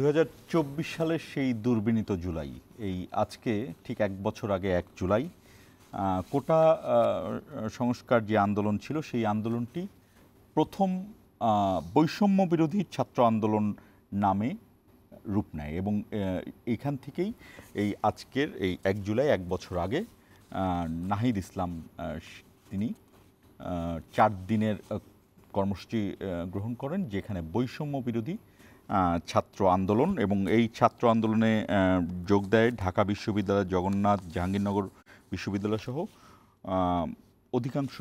2024 সালের সেই দুর্বিনীত জুলাই, এই আজকে ঠিক 1 বছর আগে 1 জুলাই কোটা সংস্কার যে আন্দোলন ছিল সেই আন্দোলনটি প্রথম বৈষম্য বিরোধী ছাত্র আন্দোলন নামে রূপ নেয় এবং এইখান থেকেই এই আজকের এই 1 জুলাই 1 বছর আগে নাহিদ ইসলাম তিনি 4 দিনের কর্মসূচি গ্রহণ করেন, যেখানে বৈষম্য বিরোধী ছাত্র আন্দোলন, এবং এই ছাত্র আন্দোলনে যোগ দেয় ঢাকা বিশ্ববিদ্যালয়, জগন্নাথ, জাহাঙ্গীরনগর বিশ্ববিদ্যালয় সহ অধিকাংশ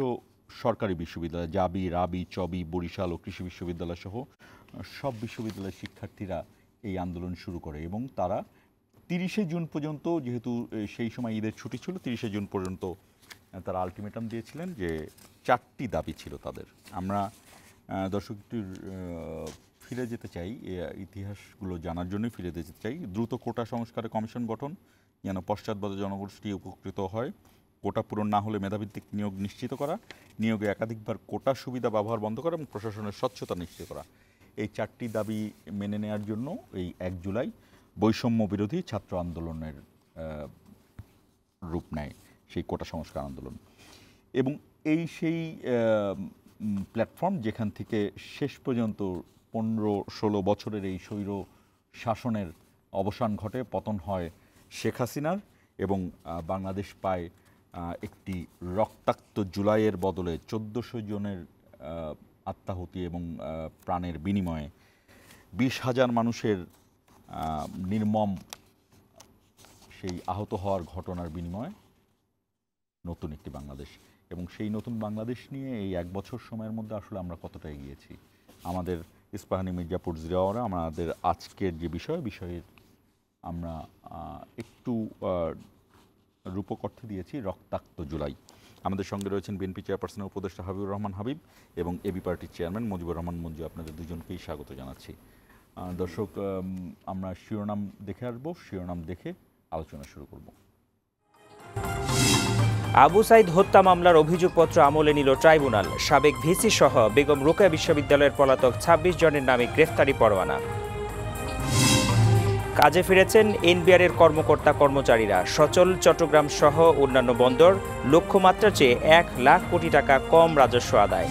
সরকারি বিশ্ববিদ্যালয়, জাবি, রাবি, চবি, বরিশাল ও কৃষি বিশ্ববিদ্যালয় সহ সব বিশ্ববিদ্যালয়ের শিক্ষার্থীরা এই আন্দোলন শুরু করে এবং তারা 30শে জুন পর্যন্ত, যেহেতু সেই সময় ঈদের ছুটি ছিল, 30শে জুন পর্যন্ত তারা আলটিমেটাম দিয়েছিলেন যে 4টি দাবি ছিল তাদের। আমরা দর্শকটির ফিরে যেতে চাই, ইতিহাসগুলো জানার জন্যই ফিরে যেতে চাই। দ্রুত কোটা সংস্কারের কমিশন গঠন, যেন পশ্চাৎপদ জনগোষ্ঠী উপকৃত হয়। কোটা পূরণ না হলে মেধাভিত্তিক নিয়োগ নিশ্চিত করা, নিয়োগে একাধিকবার কোটা সুবিধা ব্যবহার বন্ধ করা এবং প্রশাসনের স্বচ্ছতা নিশ্চিত করা। এই 4টি দাবি মেনে নেওয়ার জন্য এই 1 জুলাই বৈষম্য বিরোধী ছাত্র আন্দোলনের রূপ নেয় সেই কোটা সংস্কার আন্দোলন। এবং এই সেই প্ল্যাটফর্ম যেখান থেকে শেষ পর্যন্ত 15-16 বছরের এই স্বৈর শাসনের অবসান ঘটে, পতন হয় শেখ হাসিনার, এবং বাংলাদেশ পায় একটি রক্তাক্ত জুলাইয়ের বদলে 1400 জনের আত্মাহুতি এবং প্রাণের বিনিময়ে 20,000 মানুষের নির্মম সেই আহত হওয়ার ঘটনার বিনিময়ে নতুন একটি বাংলাদেশ। এবং সেই নতুন বাংলাদেশ নিয়ে এই 1 বছর সময়ের মধ্যে আসলে আমরা কতটা এগিয়েছি। আমাদের ইস্পাহানি মির্জাপুর জিরাওয়ারা আমাদের আজকের যে বিষয়ের আমরা একটু রূপক অর্থে দিয়েছি রক্তাক্ত জুলাই। আমাদের সঙ্গে রয়েছেন বিএনপি চেয়ারপারসনের উপদেষ্টা হাবিবুর রহমান হাবিব এবং এবি পার্টির চেয়ারম্যান মুজিবুর রহমান মঞ্জু। আপনাদের দুজনকেই স্বাগত জানাচ্ছি। দর্শক, আমরা শিরোনাম দেখে আসবো, শিরোনাম দেখে আলোচনা শুরু করব। আবু সাইদ হত্যা মামলার অভিযোগপত্র আমলে নিল ট্রাইব্যুনাল। সাবেক ভিসি সহ বেগম রোকেয়া বিশ্ববিদ্যালয়ের পলাতক 26 জনের নামে গ্রেফতারি পরোয়ানা। কাজে ফিরেছেন এনবিআরের কর্মকর্তা কর্মচারীরা। সচল চট্টগ্রাম সহ অন্যান্য বন্দর লক্ষ্যমাত্রার চেয়ে 1 লাখ কোটি টাকা কম রাজস্ব আদায়।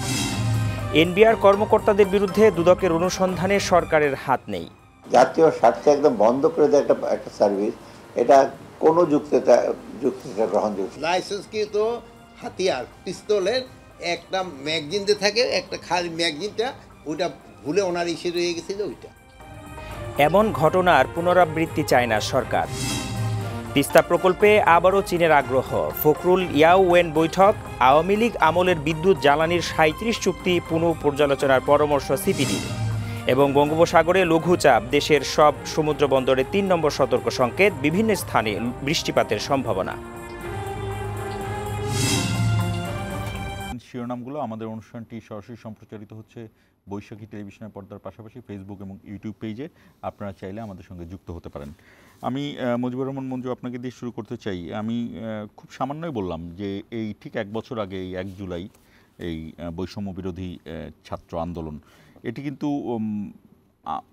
এনবিআর কর্মকর্তাদের বিরুদ্ধে দুদকের অনুসন্ধানে সরকারের হাত নেই। জাতীয় স্বার্থে একদম বন্ধ করে দেয় একটা সার্ভিস, এটা কোনো যুক্তিতে গ্রহণযোগ্য। লাইসেন্সকৃত হাতিয়ার পিস্তলের একটা ম্যাগজিন যে থাকে, একটা খালি ম্যাগজিনটা ওইটা ভুলে ওনার ইস্যু রয়ে গেছিল ওইটা। এমন ঘটনার পুনরাবৃত্তি চায় না সরকার। তিস্তা প্রকল্পে আবারও চীনের আগ্রহ। ফখরুল ইয়াওয়েন বৈঠক। আওয়ামী লীগ আমলের বিদ্যুৎ জ্বালানির 37 চুক্তি পুনঃ পর্যালোচনার পরামর্শ সিপিডি। এবং বঙ্গোপসাগরে লঘুচাপ, দেশের সব সমুদ্র বন্দরে 3 নম্বর সতর্ক সংকেত, বিভিন্ন স্থানে বৃষ্টিপাতের সম্ভাবনা। শিরোনামগুলো। আমাদের অনুষ্ঠানটি সরাসরি সম্প্রচারিত হচ্ছে বৈশাখী টেলিভিশনের পর্দার পাশাপাশি ফেসবুক এবং ইউটিউব পেজে। আপনারা চাইলে আমাদের সঙ্গে যুক্ত হতে পারেন। আমি মুজিবুর রহমান মঞ্জু আপনাকে দিয়ে শুরু করতে চাই। আমি খুব সামান্যই বললাম যে এই ঠিক 1 বছর আগে এই 1 জুলাই এই বৈষম্য বিরোধী ছাত্র আন্দোলন, এটি কিন্তু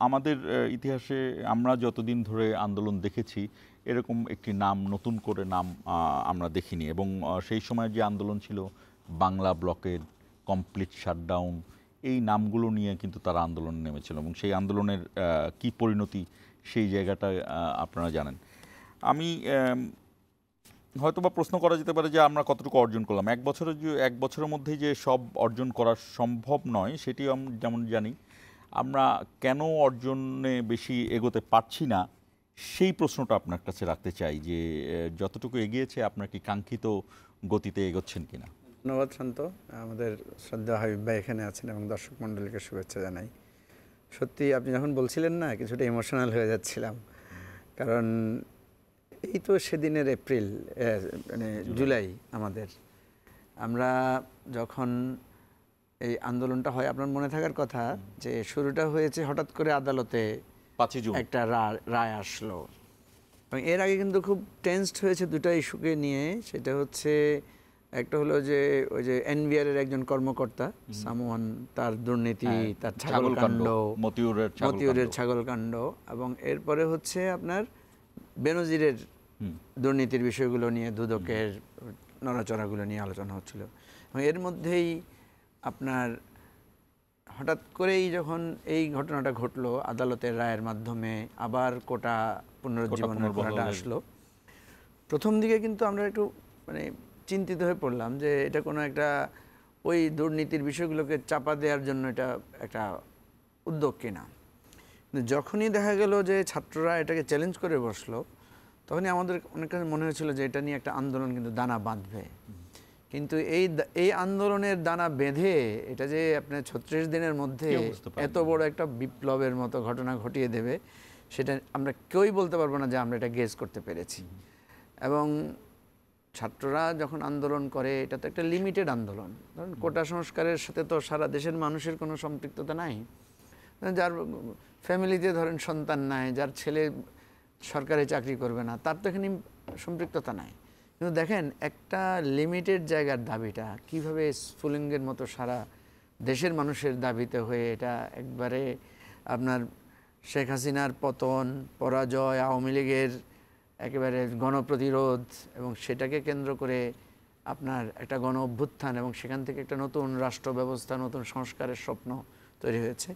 আমাদের ইতিহাসে আমরা যতদিন ধরে আন্দোলন দেখেছি এরকম একটি নাম, নতুন করে নাম আমরা দেখিনি। এবং সেই সময় যে আন্দোলন ছিল, বাংলা ব্লকের কমপ্লিট শাটডাউন, এই নামগুলো নিয়ে কিন্তু তারা আন্দোলনে নেমেছিল এবং সেই আন্দোলনের কি পরিণতি সেই জায়গাটা আপনারা জানেন। আমি হয়তোবা প্রশ্ন করা যেতে পারে যে আমরা কতটুকু অর্জন করলাম। 1 বছরের মধ্যেই যে সব অর্জন করা সম্ভব নয় সেটি যেমন জানি। আমরা কেন অর্জনে বেশি এগোতে পারছি না সেই প্রশ্নটা আপনার কাছে রাখতে চাই, যে যতটুকু এগিয়েছে আপনার কি কাঙ্ক্ষিত গতিতে এগোচ্ছেন কিনা? ধন্যবাদ শান্ত। আমাদের শ্রদ্ধা হাবিব ভাই এখানে আছেন এবং দর্শক মণ্ডলীকে শুভেচ্ছা জানাই। সত্যি আপনি যখন বলছিলেন না, কিছুটা ইমোশনাল হয়ে যাচ্ছিলাম, কারণ এই তো সেদিনের এপ্রিল মানে জুলাই আমরা যখন এই আন্দোলনটা হয়, আপনার মনে থাকার কথা যে শুরুটা হয়েছে হঠাৎ করে আদালতে 5 জুন একটা রায় আসলো। এবং এর আগে কিন্তু খুব টেন্সড হয়েছে দুটো ইস্যুকে নিয়ে। সেটা হচ্ছে একটা হলো যে ওই যে এনবিআর এর একজন কর্মকর্তা সামওয়ান, তার দুর্নীতি, তার ছাগলকাণ্ড, মতিউরের ছাগলকাণ্ড, এবং এরপরে হচ্ছে আপনার বেনজিরের দুর্নীতির বিষয়গুলো নিয়ে, দুদকের নড়াচড়াগুলো নিয়ে আলোচনা হচ্ছিল। এবং এর মধ্যেই আপনার হঠাৎ করেই যখন এই ঘটনাটা ঘটলো, আদালতের রায়ের মাধ্যমে আবার কোটা পুনরুজ্জীবনের কথাটা আসলো, প্রথম দিকে কিন্তু আমরা একটু মানে চিন্তিত হয়ে পড়লাম যে এটা কোনো একটা ওই দুর্নীতির বিষয়গুলোকে চাপা দেওয়ার জন্য এটা একটা উদ্যোগ কিনা। কিন্তু যখনই দেখা গেল যে ছাত্ররা এটাকে চ্যালেঞ্জ করে বসলো, তখনই আমাদের অনেক কাছে মনে হয়েছিল যে এটা নিয়ে একটা আন্দোলন কিন্তু দানা বাঁধবে। কিন্তু এই আন্দোলনের দানা বেঁধে এটা যে আপনার 36 দিনের মধ্যে এত বড় একটা বিপ্লবের মতো ঘটনা ঘটিয়ে দেবে, সেটা আমরা কেউই বলতে পারবো না যে আমরা এটা গেস করতে পেরেছি। এবং ছাত্ররা যখন আন্দোলন করে, এটা তো একটা লিমিটেড আন্দোলন। ধরুন কোটা সংস্কারের সাথে তো সারা দেশের মানুষের কোনো সম্পৃক্ততা নাই। যার ফ্যামিলিতে ধরেন সন্তান নাই, যার ছেলে সরকারি চাকরি করবে না, তার তো এখানে সম্পৃক্ততা নাই। কিন্তু দেখেন একটা লিমিটেড জায়গার দাবিটা কিভাবে স্ফুলিঙ্গের মতো সারা দেশের মানুষের দাবিতে হয়ে এটা একবারে আপনার শেখ হাসিনার পতন, পরাজয়, আওয়ামী লীগের একেবারে গণপ্রতিরোধ, এবং সেটাকে কেন্দ্র করে আপনার একটা গণ অভ্যুত্থান, এবং সেখান থেকে একটা নতুন রাষ্ট্র ব্যবস্থা, নতুন সংস্কারের স্বপ্ন তৈরি হয়েছে।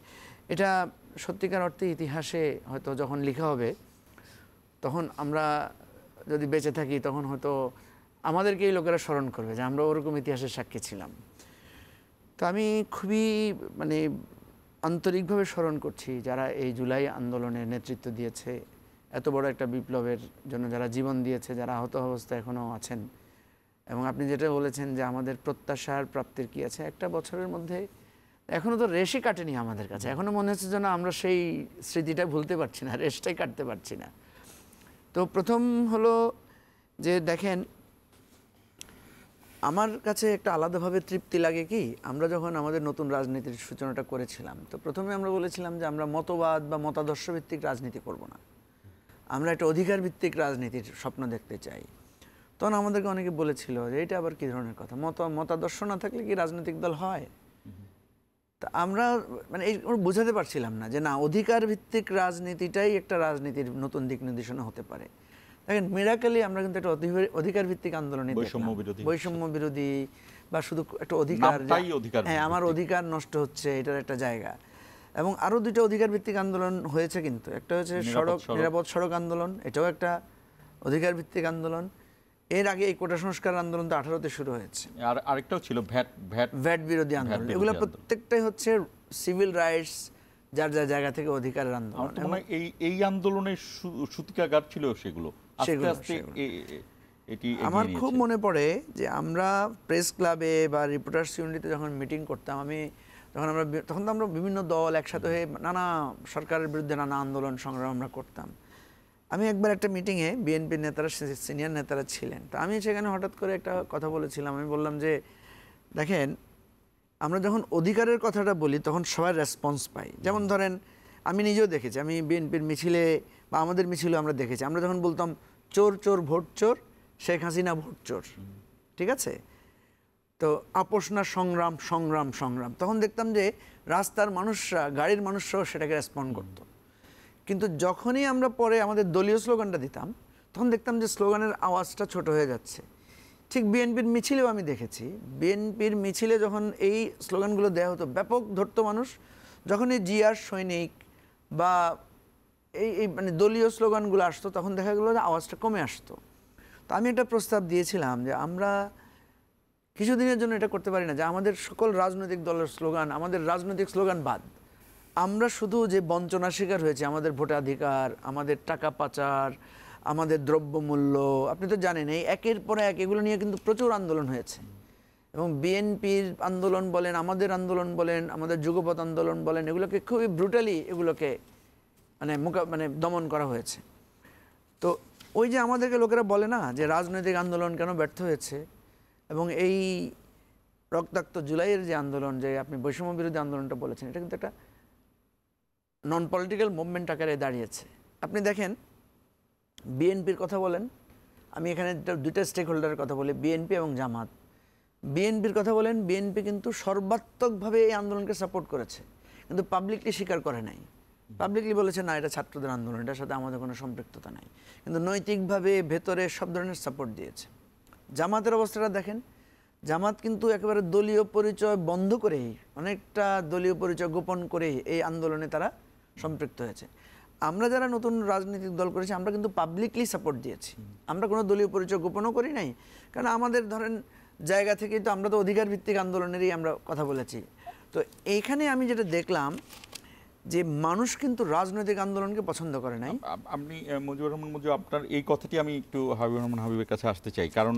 এটা সত্যিকার অর্থে ইতিহাসে হয়তো যখন লেখা হবে, তখন আমরা যদি বেঁচে থাকি, তখন হয়তো আমাদেরকে এই লোকেরা স্মরণ করবে যে আমরা ওরকম ইতিহাসের সাক্ষী ছিলাম। তো আমি খুবই মানে আন্তরিকভাবে স্মরণ করছি যারা এই জুলাই আন্দোলনের নেতৃত্ব দিয়েছে, এত বড় একটা বিপ্লবের জন্য যারা জীবন দিয়েছে, যারা আহত অবস্থায় এখনও আছেন। এবং আপনি যেটা বলেছেন যে আমাদের প্রত্যাশার প্রাপ্তির কী আছে, একটা বছরের মধ্যে এখনও তো রেশই কাটেনি আমাদের কাছে। এখনও মনে হচ্ছে যেন আমরা সেই স্মৃতিটা ভুলতে পারছি না, রেশটাই কাটতে পারছি না। তো প্রথম হলো যে দেখেন, আমার কাছে একটা আলাদাভাবে তৃপ্তি লাগে কি, আমরা যখন আমাদের নতুন রাজনীতির সূচনাটা করেছিলাম, তো প্রথমে আমরা বলেছিলাম যে আমরা মতবাদ বা মতাদর্শ ভিত্তিক রাজনীতি করব না, আমরা একটা অধিকার ভিত্তিক রাজনীতির স্বপ্ন দেখতে চাই। তখন আমাদেরকে অনেকে বলেছিল যে এটা আবার কী ধরনের কথা, মতাদর্শ না থাকলে কি রাজনৈতিক দল হয়? তা আমরা মানে এই বোঝাতে পারছিলাম না যে না, অধিকার ভিত্তিক রাজনীতিটাই একটা রাজনীতির নতুন দিক নির্দেশনা হতে পারে। দেখেন মিরাকেলি আমরা কিন্তু একটা অধিকার ভিত্তিক আন্দোলনে বৈষম্য বিরোধী বা শুধু একটা অধিকার, হ্যাঁ আমার অধিকার নষ্ট হচ্ছে, এটার একটা জায়গা। এবং আরও দুইটা অধিকার ভিত্তিক আন্দোলন হয়েছে, কিন্তু একটা হচ্ছে নিরাপদ সড়ক আন্দোলন, এটাও একটা অধিকার ভিত্তিক আন্দোলন। এর আগে এই কোটা সংস্কার আন্দোলন তো 18তে শুরু হয়েছে, আর আরেকটাও ছিল ভ্যাট বিরোধী আন্দোলন। এগুলো প্রত্যেকটাই হচ্ছে সিভিল রাইটস, যার যার জায়গা থেকে অধিকারের আন্দোলন। এই আন্দোলনের সূতিকাগার ছিল সেগুলো। আমার খুব মনে পড়ে যে আমরা প্রেস ক্লাবে বা রিপোর্টার্স ইউনিটিতে যখন মিটিং করতাম, তখন তো আমরা বিভিন্ন দল একসাথে হয়ে নানা সরকারের বিরুদ্ধে নানা আন্দোলন সংগ্রাম আমরা করতাম। আমি একবার একটা মিটিংয়ে বিএনপির নেতারা, সিনিয়র নেতারা ছিলেন, তো আমি সেখানে হঠাৎ করে একটা কথা বলেছিলাম। আমি বললাম যে দেখেন, আমরা যখন অধিকারের কথাটা বলি তখন সবাই রেসপন্স পাই। যেমন ধরেন আমি নিজেও দেখেছি, আমি বিএনপির মিছিলে বা আমাদের মিছিলে আমরা দেখেছি, আমরা যখন বলতাম চোর চোর ভোট চোর, শেখ হাসিনা ভোট চোর, ঠিক আছে, তো আপোষ না সংগ্রাম সংগ্রাম সংগ্রাম, তখন দেখতাম যে রাস্তার মানুষরা, গাড়ির মানুষরাও সেটাকে রেসপন্ড করতো। কিন্তু যখনই আমরা পরে আমাদের দলীয় স্লোগানটা দিতাম, তখন দেখতাম যে স্লোগানের আওয়াজটা ছোট হয়ে যাচ্ছে। ঠিক বিএনপির মিছিলেও আমি দেখেছি, বিএনপির মিছিলে যখন এই স্লোগানগুলো দেওয়া হতো, ব্যাপক ধরতো মানুষ। যখনই জিয়ার সৈনিক বা এই মানে দলীয় স্লোগানগুলো আসতো, তখন দেখা গেলো যে আওয়াজটা কমে আসতো। তো আমি একটা প্রস্তাব দিয়েছিলাম যে আমরা কিছুদিনের জন্য এটা করতে পারি না যে আমাদের সকল রাজনৈতিক দলের স্লোগান, আমাদের রাজনৈতিক স্লোগান বাদ, আমরা শুধু যে বঞ্চনার শিকার হয়েছে, আমাদের ভোটাধিকার, আমাদের টাকা পাচার, আমাদের দ্রব্যমূল্য, আপনি তো জানেন এই একের পর এক এগুলো নিয়ে কিন্তু প্রচুর আন্দোলন হয়েছে। এবং বিএনপির আন্দোলন বলেন, আমাদের আন্দোলন বলেন, আমাদের যুগপৎ আন্দোলন বলেন, এগুলোকে খুবই ব্রুটালি এগুলোকে মানে দমন করা হয়েছে। তো ওই যে আমাদেরকে লোকেরা বলে না যে রাজনৈতিক আন্দোলন কেন ব্যর্থ হয়েছে, এবং এই রক্তাক্ত জুলাইয়ের যে আন্দোলন, যে আপনি বৈষম্য বিরোধী আন্দোলনটা বলেছেন, এটা কিন্তু একটা নন পলিটিক্যাল মুভমেন্ট আকারে দাঁড়িয়েছে। আপনি দেখেন বিএনপির কথা বলেন, আমি এখানে দুইটা স্টেক হোল্ডারের কথা বলি, বিএনপি এবং জামাত। বিএনপির কথা বলেন, বিএনপি কিন্তু সর্বাত্মকভাবে এই আন্দোলনকে সাপোর্ট করেছে, কিন্তু পাবলিকলি স্বীকার করে নাই। পাবলিকলি বলেছে না, এটা ছাত্রদের আন্দোলন, এটার সাথে আমাদের কোনো সম্পৃক্ততা নাই, কিন্তু নৈতিকভাবে ভেতরে সব ধরনের সাপোর্ট দিয়েছে। জামাতের অবস্থাটা দেখেন, জামাত কিন্তু একেবারে দলীয় পরিচয় বন্ধ করেই, অনেকটা দলীয় পরিচয় গোপন করেই এই আন্দোলনে তারা সম্পৃক্ত হয়েছে। আমরা যারা নতুন রাজনৈতিক দল করেছি, আমরা কিন্তু পাবলিকলি সাপোর্ট দিয়েছি, আমরা কোনো দলীয় পরিচয় গোপনও করি নাই, কারণ আমাদের ধরেন জায়গা থেকেই তো আমরা তো অধিকার ভিত্তিক আন্দোলনেরই আমরা কথা বলেছি। তো এইখানে আমি যেটা দেখলাম যে মানুষ কিন্তু রাজনৈতিক আন্দোলনকে পছন্দ করে নাই। আপনি মুজিবুর রহমান মঞ্জু, আপনার এই কথাটি আমি একটু হাবিবুর রহমান হাবিবের কাছে আসতে চাই, কারণ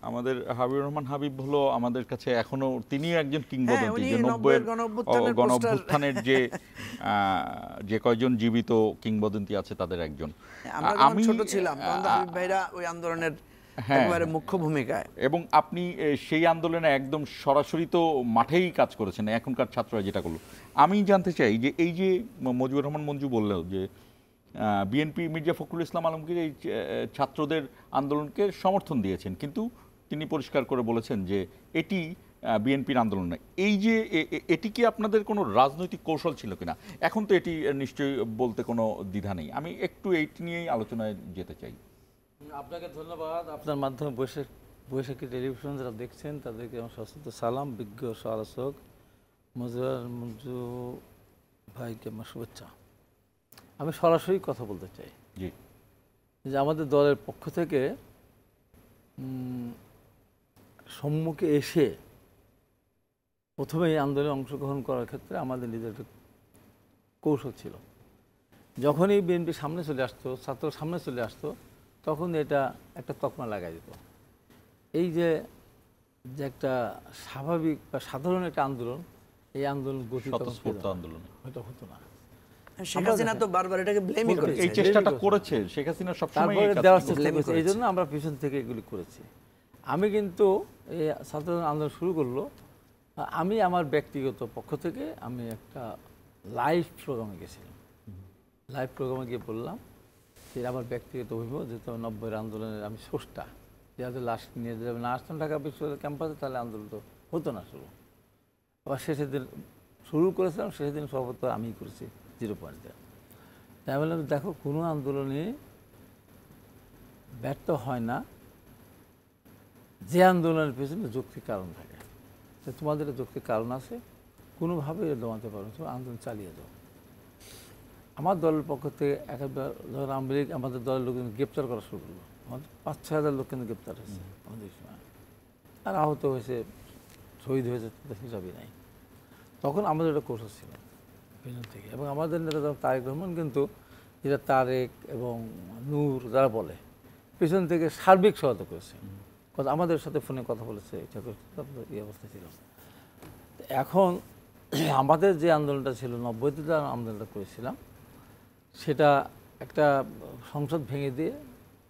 আমাদের হাবিবুর রহমান হাবিব হলো আমাদের কাছে এখনো তিনি একজন কিংবদন্তি, যে 90-এর গণঅভ্যুত্থানের যে কয়জন জীবিত কিংবদন্তি আছে তাদের একজন। আমি ছোট ছিলাম তখন হাবিব ভাইরা ওই আন্দোলনের একেবারে মুখ্য ভূমিকায়, এবং আপনি সেই আন্দোলনে একদম সরাসরি তো মাঠেই কাজ করেছেন, এখনকার ছাত্ররা যেটা করলো। আমি জানতে চাই যে এই যে মুজিবুর রহমান মঞ্জু বললেন যে বিএনপি মির্জা ফখরুল ইসলাম আলমগীর এই ছাত্রদের আন্দোলনকে সমর্থন দিয়েছেন, কিন্তু তিনি পরিষ্কার করে বলেছেন যে এটি বিএনপির আন্দোলন নয়। এই যে এটি কি আপনাদের কোনো রাজনৈতিক কৌশল ছিল কিনা? এখন তো এটি নিশ্চয়ই বলতে কোনো দ্বিধা নেই। আমি একটু এইটি নিয়েই আলোচনায় যেতে চাই। আপনাকে ধন্যবাদ। আপনার মাধ্যমে বৈশাখী টেলিভিশন যারা দেখছেন তাদেরকে আমার সশ্রদ্ধ সালাম। বিজ্ঞ সমালোচক মুজিবুর মঞ্জু ভাইকে আমার শুভেচ্ছা। আমি সরাসরি কথা বলতে চাই জি, যে আমাদের দলের পক্ষ থেকে সম্মুখে এসে প্রথমে এই আন্দোলনে অংশগ্রহণ করার ক্ষেত্রে আমাদের নিজের কৌশল ছিল। যখনই বিএনপি সামনে চলে আসতো, ছাত্র সামনে চলে আসতো, তখন এটা একটা তকমা লাগাই দিত। এই যে একটা স্বাভাবিক বা সাধারণ একটা আন্দোলন, এই আন্দোলন গতি আন্দোলন হয়তো হতো না। শেখ হাসিনা তো বারবার এটাকে ব্লেমই করেছে, এই চেষ্টাটা করেছে শেখ হাসিনা সবসময় দেওয়ার চেষ্টা করেছে, এই জন্য আমরা পিছন থেকে এগুলি করেছি। আমি কিন্তু এই ছাত্র আন্দোলন শুরু করলো, আমি আমার ব্যক্তিগত পক্ষ থেকে আমি একটা লাইভ প্রোগ্রামে গেছিলাম। লাইভ প্রোগ্রামে গিয়ে বললাম যে আমার ব্যক্তিগত অভিমত, যেহেতু 90-এর আন্দোলনের আমি স্রষ্টা, যাদের লাশ নিয়ে যাবে না আসতাম ঢাকা বিশ্ববিদ্যালয় ক্যাম্পাসে, তাহলে আন্দোলন তো হতো না শুরু। আবার শেষের দিন শুরু করেছিলাম, শেষের দিন সভাপতি আমিই করেছি 0 পয়েন্টে। তাই বললাম, দেখো কোনো আন্দোলনে ব্যর্থ হয় না যে আন্দোলনের পেছনে যৌক্তিক কারণ থাকে। তোমাদের যৌক্তিক কারণ আছে, কোনোভাবে দমাতে পারো, তো আন্দোলন চালিয়ে যাও। আমার দলের পক্ষ থেকে একবার ধর আওয়ামী লীগ আমাদের দলের লোকজন গ্রেপ্তার করা শুরু করলো, আমাদের 5-6 হাজার লোক কিন্তু গ্রেপ্তার হয়েছে আমাদের সময়, আর আহত হয়েছে, শহীদ হয়েছে, তাদের হিসাবই নাই। তখন আমাদের একটা কৌশল ছিল পেছন থেকে, এবং আমাদের নেতা তারেক রহমান কিন্তু, যেটা তারেক এবং নূর যারা বলে, পেছন থেকে সার্বিক সহায়তা করেছে। আমাদের সাথে ফোনে কথা বলেছে, এটা এই অবস্থা ছিল। এখন আমাদের যে আন্দোলনটা ছিল 90-তে যে আন্দোলনটা করেছিলাম, সেটা একটা সংসদ ভেঙে দিয়ে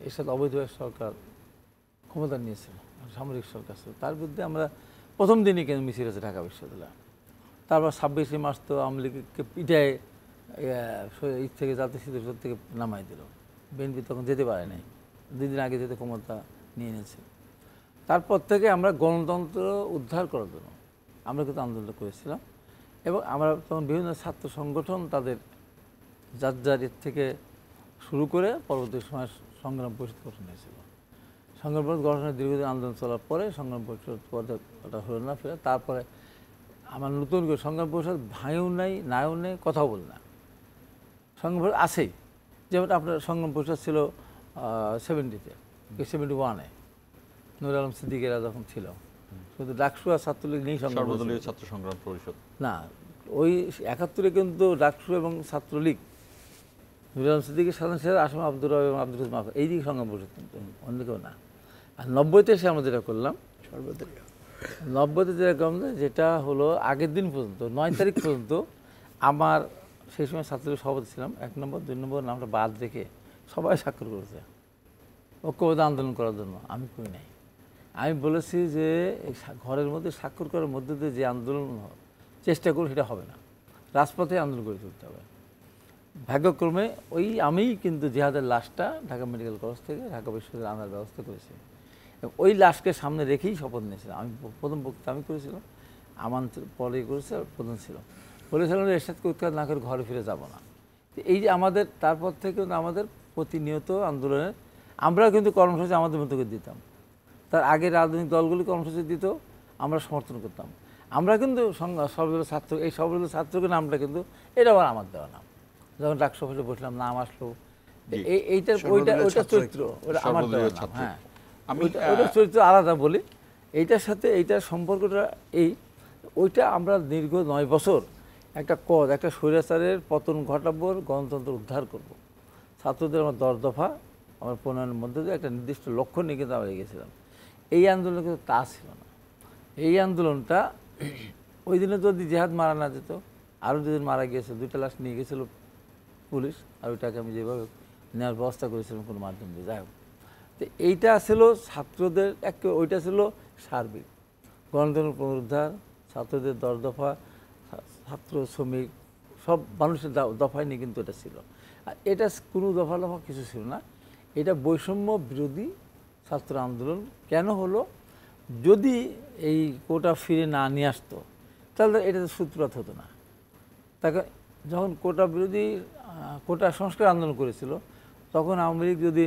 এর সাথে অবৈধভাবে সরকার ক্ষমতা নিয়েছিল, সামরিক সরকার ছিল, তার বিরুদ্ধে আমরা প্রথম দিনই কিন্তু মিছিল হয়েছে ঢাকা বিশ্ববিদ্যালয়। তারপর 26শে মার্চ তো আওয়ামী লীগকে পিটায় থেকে জাতীয় সিদ্ধান্ত থেকে নামাই দিল। বিএনপি তখন যেতে পারে নাই, 2 দিন আগে যেতে ক্ষমতা নিয়ে নিয়েছে। তারপর থেকে আমরা গণতন্ত্র উদ্ধার করার জন্য আমরা কিন্তু আন্দোলন করেছিলাম, এবং আমরা তখন বিভিন্ন ছাত্র সংগঠন তাদের যার থেকে শুরু করে পরবর্তী সময় সংগ্রাম পরিষদ গঠন হয়েছিল। সংগ্রাম পরিষদ গঠনের দীর্ঘদিন আন্দোলন চলার পরে সংগ্রাম পরিষদ ওটা হলো না, ফেরে তারপরে আমার নতুন করে সংগ্রাম পরিষদ ভাইও নাই, নাইও নেই, কথাও বল না, সংগ্রাম পরিষদ আছেই। যেমন আপনার সংগ্রাম পরিষদ ছিল 70-তে, 71-এ নুর আলম সিদ্দিকেরা যখন ছিল, শুধু ডাকসু আর ছাত্রলীগ নেই, সর্বদলীয় ছাত্র সংগ্রাম পরিষদ না। ওই 71-এ কিন্তু ডাকসু এবং ছাত্রলীগ, নুর আলম সিদ্দিকের সাধারণ সেরা আসম আব্দুর রব এবং আব্দুল মাফ, এই দিকে সংগ্রাম পরিষদ, কিন্তু অন্য কেউ না। আর 90-তে এসে আমরা যেটা করলাম, সর্বদলীয় 90-তে যেটা করলাম, যেটা হলো আগের দিন পর্যন্ত 9 তারিখ পর্যন্ত আমার সেই সময় ছাত্রলীগ সভাপতি ছিলাম, 1 নম্বর 2 নম্বর নামটা বাদ রেখে সবাই স্বাক্ষর করেছে ঐক্যবদ্ধ আন্দোলন করার জন্য। আমি করি নাই। আমি বলেছি যে ঘরের মধ্যে স্বাক্ষর করার মধ্যে দিয়ে যে আন্দোলন চেষ্টা করি সেটা হবে না, রাজপথে আন্দোলন করে তুলতে হবে। ভাগ্যক্রমে ওই আমিই কিন্তু জিহাদের লাশটা ঢাকা মেডিকেল কলেজ থেকে ঢাকা বিশ্ববিদ্যালয়ে আনার ব্যবস্থা করেছি, ওই লাশকে সামনে রেখেই শপথ নিয়েছিলাম। আমি প্রথম বক্তৃতা আমি করেছিলাম, আমান পরে করেছে, প্রধান ছিল, বলেছিলাম এরশাদকে উৎখাত না করে ঘরে ফিরে যাব না। এই যে আমাদের তারপর থেকে আমাদের প্রতিনিয়ত আন্দোলনের আমরা কিন্তু কর্মসূচি আমাদের মতো করে দিতাম। তার আগে রাজনৈতিক দলগুলি কর্মসূচি দিত, আমরা সমর্থন করতাম। আমরা কিন্তু সর্বদলীয় ছাত্র, এই সর্বদলীয় ছাত্রকে নামটা কিন্তু এটা আবার আমার দেওয়া নাম। যখন ডাকসু অফিসে বসলাম নাম আসলো, এইটার ওইটা চরিত্র ওটা আমার দেওয়া নাম। হ্যাঁ, ওইটা চরিত্র আলাদা বলি। এইটার সাথে এইটার সম্পর্কটা ওইটা আমরা দীর্ঘ 9 বছর একটা স্বৈরাচারের পতন ঘটাবো, গণতন্ত্র উদ্ধার করব। ছাত্রদের আমার 10 দফা আমার প্রণয়নের মধ্যে দিয়ে একটা নির্দিষ্ট লক্ষ্য নিয়ে কিন্তু আমরা এগিয়েছিলাম। এই আন্দোলন কিন্তু তা ছিল না। এই আন্দোলনটা ওই দিনে যদি জেহাদ মারা না যেত, আরও দুদিন মারা গিয়েছে, 2টা লাশ নিয়ে গেছিল পুলিশ, আর ওইটাকে আমি যেভাবে নেওয়ার ব্যবস্থা করেছিলাম কোনো মাধ্যম দিয়ে, যাই হোক। তো এইটা ছিল ছাত্রদের ওইটা ছিল সার্বিক গণতন্ত্র পুনরুদ্ধার, ছাত্রদের 10 দফা, ছাত্র শ্রমিক সব মানুষের দফায় নিয়ে কিন্তু এটা ছিল। আর এটা কোনো দফা কিছু ছিল না। এটা বৈষম্য বিরোধী ছাত্র আন্দোলন। কেন হলো? যদি এই কোটা ফিরে না নিয়ে আসতো তাহলে এটা সূত্রপাত হতো না। তাকে যখন কোটা বিরোধী কোটা সংস্কার আন্দোলন করেছিল, তখন আওয়ামী লীগ যদি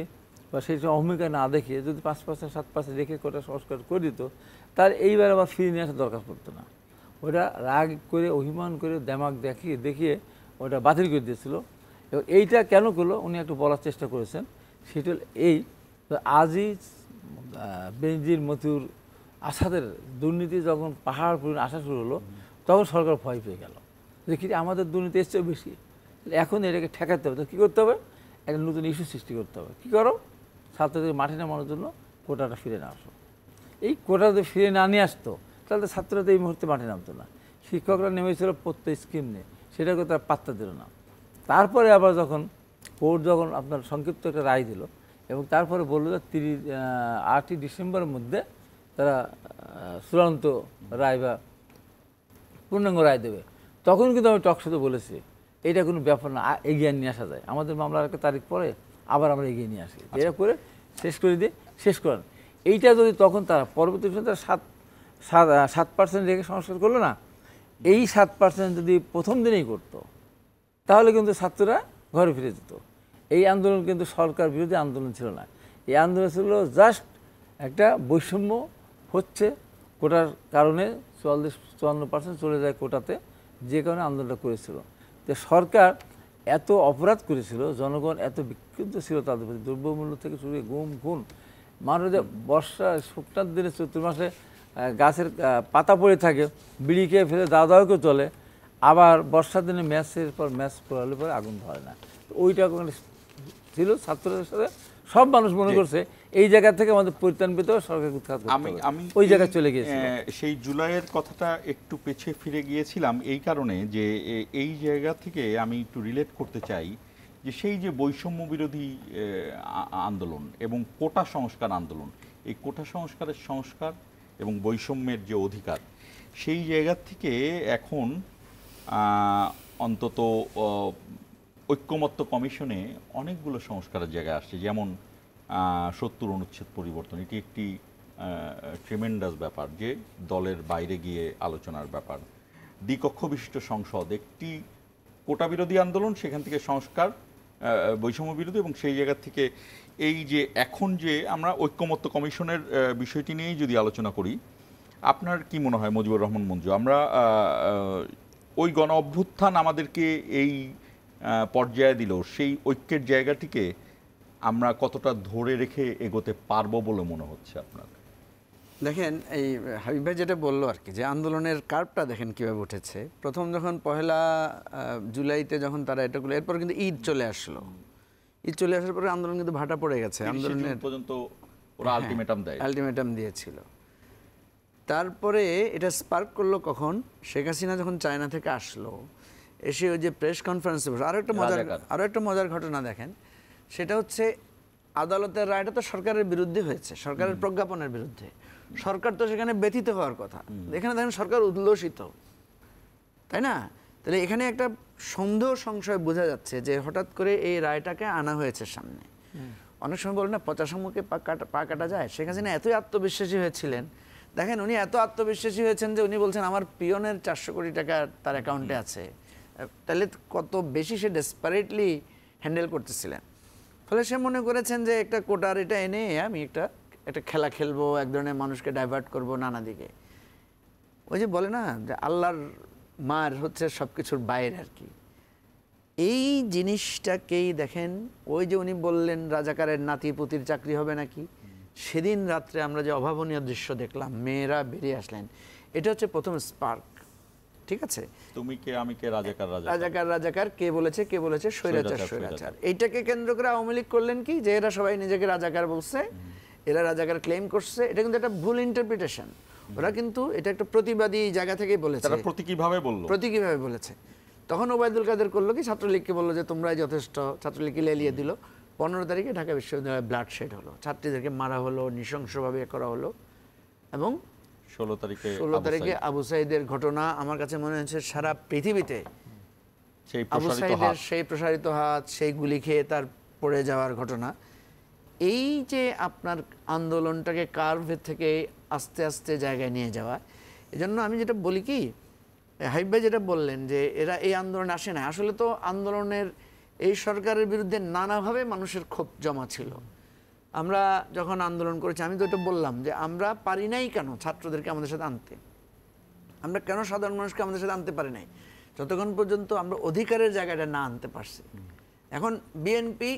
বা সেই অহমিকা না দেখিয়ে যদি 5% 7% রেখে কোটা সংস্কার করে দিত, তার এইবার আবার ফিরে নিয়ে আসার দরকার পড়তো না। ওটা রাগ করে অভিমান করে দেমাগ দেখিয়ে ওটা বাতিল করে দিয়েছিল। এবং এইটা কেন করলো উনি একটু বলার চেষ্টা করেছেন, সেটা এই আজই বেনজির মতিউর আসাদের দুর্নীতি যখন পাহাড় পরিমাণ আসা শুরু হলো, তখন সরকার ভয় পেয়ে গেল যে কি আমাদের দুর্নীতি এসছে বেশি, এখন এটাকে ঠেকাতে হবে। তো কী করতে হবে? একটা নতুন ইস্যু সৃষ্টি করতে হবে। কী করো? ছাত্রদের মাঠে নামানোর জন্য কোটাটা ফিরে না আসো। এই কোটা যদি ফিরে না নিয়ে আসতো তাহলে ছাত্ররা তো এই মুহূর্তে মাঠে নামতো না। শিক্ষকরা নেমেছিল প্রত্যেক স্কিম নিয়ে, সেটাকে তারা পাত্তা দিল না। তারপরে আবার যখন কোর্ট যখন আপনার সংক্ষিপ্ত একটা রায় দিল এবং তারপরে বললো যে 8ই ডিসেম্বরের মধ্যে তারা চূড়ান্ত রায় বা পূর্ণাঙ্গ রায় দেবে, তখন কিন্তু আমি টকশোতে বলেছি এটা কোনো ব্যাপার না, এগিয়ে নিয়ে আসা যায়। আমাদের মামলার একটা তারিখ পরে আবার আমরা এগিয়ে নিয়ে আসি, এটা করে শেষ করে দিয়ে শেষ করেন। এইটা যদি তখন তারা পরবর্তী তারা 7% রেখে সংস্কার করলো না, এই 7% যদি প্রথম দিনেই করতো তাহলে কিন্তু ছাত্ররা ঘরে ফিরে যেত। এই আন্দোলন কিন্তু সরকার বিরোধী আন্দোলন ছিল না। এই আন্দোলন ছিল জাস্ট একটা বৈষম্য হচ্ছে কোটার কারণে 44-54% চলে যায় কোটাতে, যে কারণে আন্দোলনটা করেছিল। যে সরকার এত অপরাধ করেছিল, জনগণ এত বিক্ষুব্ধ ছিল তাদের প্রতি, দ্রব্যমূল্য থেকে শুরু করে গুম খুন, মানুষ যে বর্ষা শুকনার দিনে চৈত্র মাসে গাছের পাতা পড়ে থাকে, বিড়ি খেয়ে ফেলে দাওয়া দাওয়া করে চলে, আবার বর্ষার দিনে ম্যাচের পর ম্যাচ পড়ালে পরে আগুন ধরে না। ওইটা ছিল ছাত্রদের সাথে সব মানুষ মনে করছে এই জায়গা থেকে আমাদের পরিত্রাণ পেতে সরকার উৎখাত করতে হবে। আমি ওই জায়গায় চলে গিয়েছি। সেই জুলাইয়ের কথাটা একটু পেছে ফিরে গিয়েছিলাম এই কারণে যে এই জায়গা থেকে আমি একটু রিলেট করতে চাই যে সেই যে বৈষম্য বিরোধী আন্দোলন এবং কোটা সংস্কার আন্দোলন, এই কোটা সংস্কারের সংস্কার এবং বৈষম্যের যে অধিকার, সেই জায়গা থেকে এখন অন্তত ঐক্যমত্য কমিশনে অনেকগুলো সংস্কারের জায়গায় আসছে, যেমন 70 অনুচ্ছেদ পরিবর্তন। এটি একটি ট্রিমেন্ডাস ব্যাপার যে দলের বাইরে গিয়ে আলোচনার ব্যাপার। দ্বিকক্ষ বিশিষ্ট সংসদ একটি কোটা বিরোধী আন্দোলন, সেখান থেকে সংস্কার বৈষম্য বিরোধী, এবং সেই জায়গা থেকে এই যে এখন যে আমরা ঐক্যমত্য কমিশনের বিষয়টি নিয়েই যদি আলোচনা করি, আপনার কি মনে হয় মুজিবুর রহমান মঞ্জু, আমরা ওই গণ অভ্যুত্থান আমাদেরকে এই পর্যায়ে দিল, সেই ঐক্যের জায়গাটিকে আমরা কতটা ধরে রেখে এগোতে পারবো বলে মনে হচ্ছে আপনার? দেখেন, এই হাবিব ভাই যেটা বললো আর কি, যে আন্দোলনের কার্ভটা দেখেন কীভাবে উঠেছে। প্রথম যখন 1 জুলাইতে যখন তারা এটা করলো, এরপর কিন্তু ঈদ চলে আসলো। ঈদ চলে আসার পরে আন্দোলন কিন্তু ভাটা পড়ে গেছে। আন্দোলনের পর্যন্ত ওরা আলটিমেটাম দিয়েছিল। তারপরে এটা স্পার্ক করলো কখন? শেখ হাসিনা যখন চায়না থেকে আসলো, এসে ওই যে প্রেস কনফারেন্সে বসে আরও একটা মজার ঘটনা দেখেন, সেটা হচ্ছে আদালতের রায়টা তো সরকারের বিরুদ্ধে হয়েছে, সরকারের প্রজ্ঞাপনের বিরুদ্ধে। সরকার তো সেখানে ব্যথিত হওয়ার কথা, এখানে দেখেন সরকার উল্লসিত, তাই না? তাহলে এখানে একটা সন্দেহ সংশয় বোঝা যাচ্ছে যে হঠাৎ করে এই রায়টাকে আনা হয়েছে সামনে। অনেক সময় বলে না পচা শামুকে পা কাটা যায়, শেখ হাসিনা এতই আত্মবিশ্বাসী হয়েছিলেন, দেখেন উনি এত আত্মবিশ্বাসী হয়েছেন যে উনি বলছেন আমার পিয়নের 400 কোটি টাকা তার অ্যাকাউন্টে আছে। তাহলে কত বেশি সে ডেসপারেটলি হ্যান্ডেল করতেছিলেন। ফলে সে মনে করেছেন যে একটা কোটার এটা এনে আমি একটা খেলা খেলবো, এক ধরনের মানুষকে ডাইভার্ট করব নানা দিকে। ওই যে বলে না যে আল্লাহর মার হচ্ছে সব কিছুর বাইরে আর কি, এই জিনিসটাকেই দেখেন। ওই যে উনি বললেন রাজাকারের নাতি পুতির চাকরি হবে নাকি, সেদিন রাত্রে আমরা যে অভাবনীয় দৃশ্য দেখলাম, মেয়েরা বেরিয়ে আসলেন, এটা হচ্ছে প্রথম স্পার্ক। ঠিক আছে, তুমি কে আমি কে, রাজাকার রাজাকার কে বলেছে স্বৈরাচার। এইটাকে কেন্দ্র করে আওয়ামী লীগ করলেন কি, যে এরা সবাই নিজেকে রাজাকার বলছে, এরা রাজাকার ক্লেম করছে। এটা কিন্তু একটা ভুল ইন্টারপ্রিটেশন। ওরা কিন্তু এটা একটা প্রতিবাদী জায়গা থেকেই বলেছে, তারা প্রতীকীভাবে বলেছে। তখন ওবায়দুল কাদের করলো কি, ছাত্রলীগকে বললো যে তোমরাই যথেষ্ট, ছাত্রলীগকে লেলিয়ে দিল। 15 তারিখে ঢাকা বিশ্ববিদ্যালয়ে ব্লাড শেড হলো, ছাত্রীদেরকে মারা হলো, নৃশংসভাবে করা হলো। এবং 16 তারিখে আবু সাঈদের ঘটনা আমার কাছে মনে হচ্ছে সারা পৃথিবীতে আবু সাঈদের সেই প্রসারিত হাত, সেই গুলি খেয়ে তার পড়ে যাওয়ার ঘটনা, এই যে আপনার আন্দোলনটাকে কার্ভের থেকে আস্তে আস্তে জায়গায় নিয়ে যাওয়া। এজন্য আমি যেটা বলি কি, হাবিব ভাই যেটা বললেন যে এরা এই আন্দোলনে আসে না, আসলে তো আন্দোলনের এই সরকারের বিরুদ্ধে নানাভাবে মানুষের ক্ষোভ জমা ছিল। আমরা যখন আন্দোলন করেছি, আমি তো এটা বললাম যে আমরা পারি নাই কেন ছাত্রদেরকে আমাদের সাথে আনতে, আমরা কেন সাধারণ মানুষকে আমাদের সাথে আনতে পারি নাই, যতক্ষণ পর্যন্ত আমরা অধিকারের জায়গাটা না আনতে পারছি। এখন বিএনপি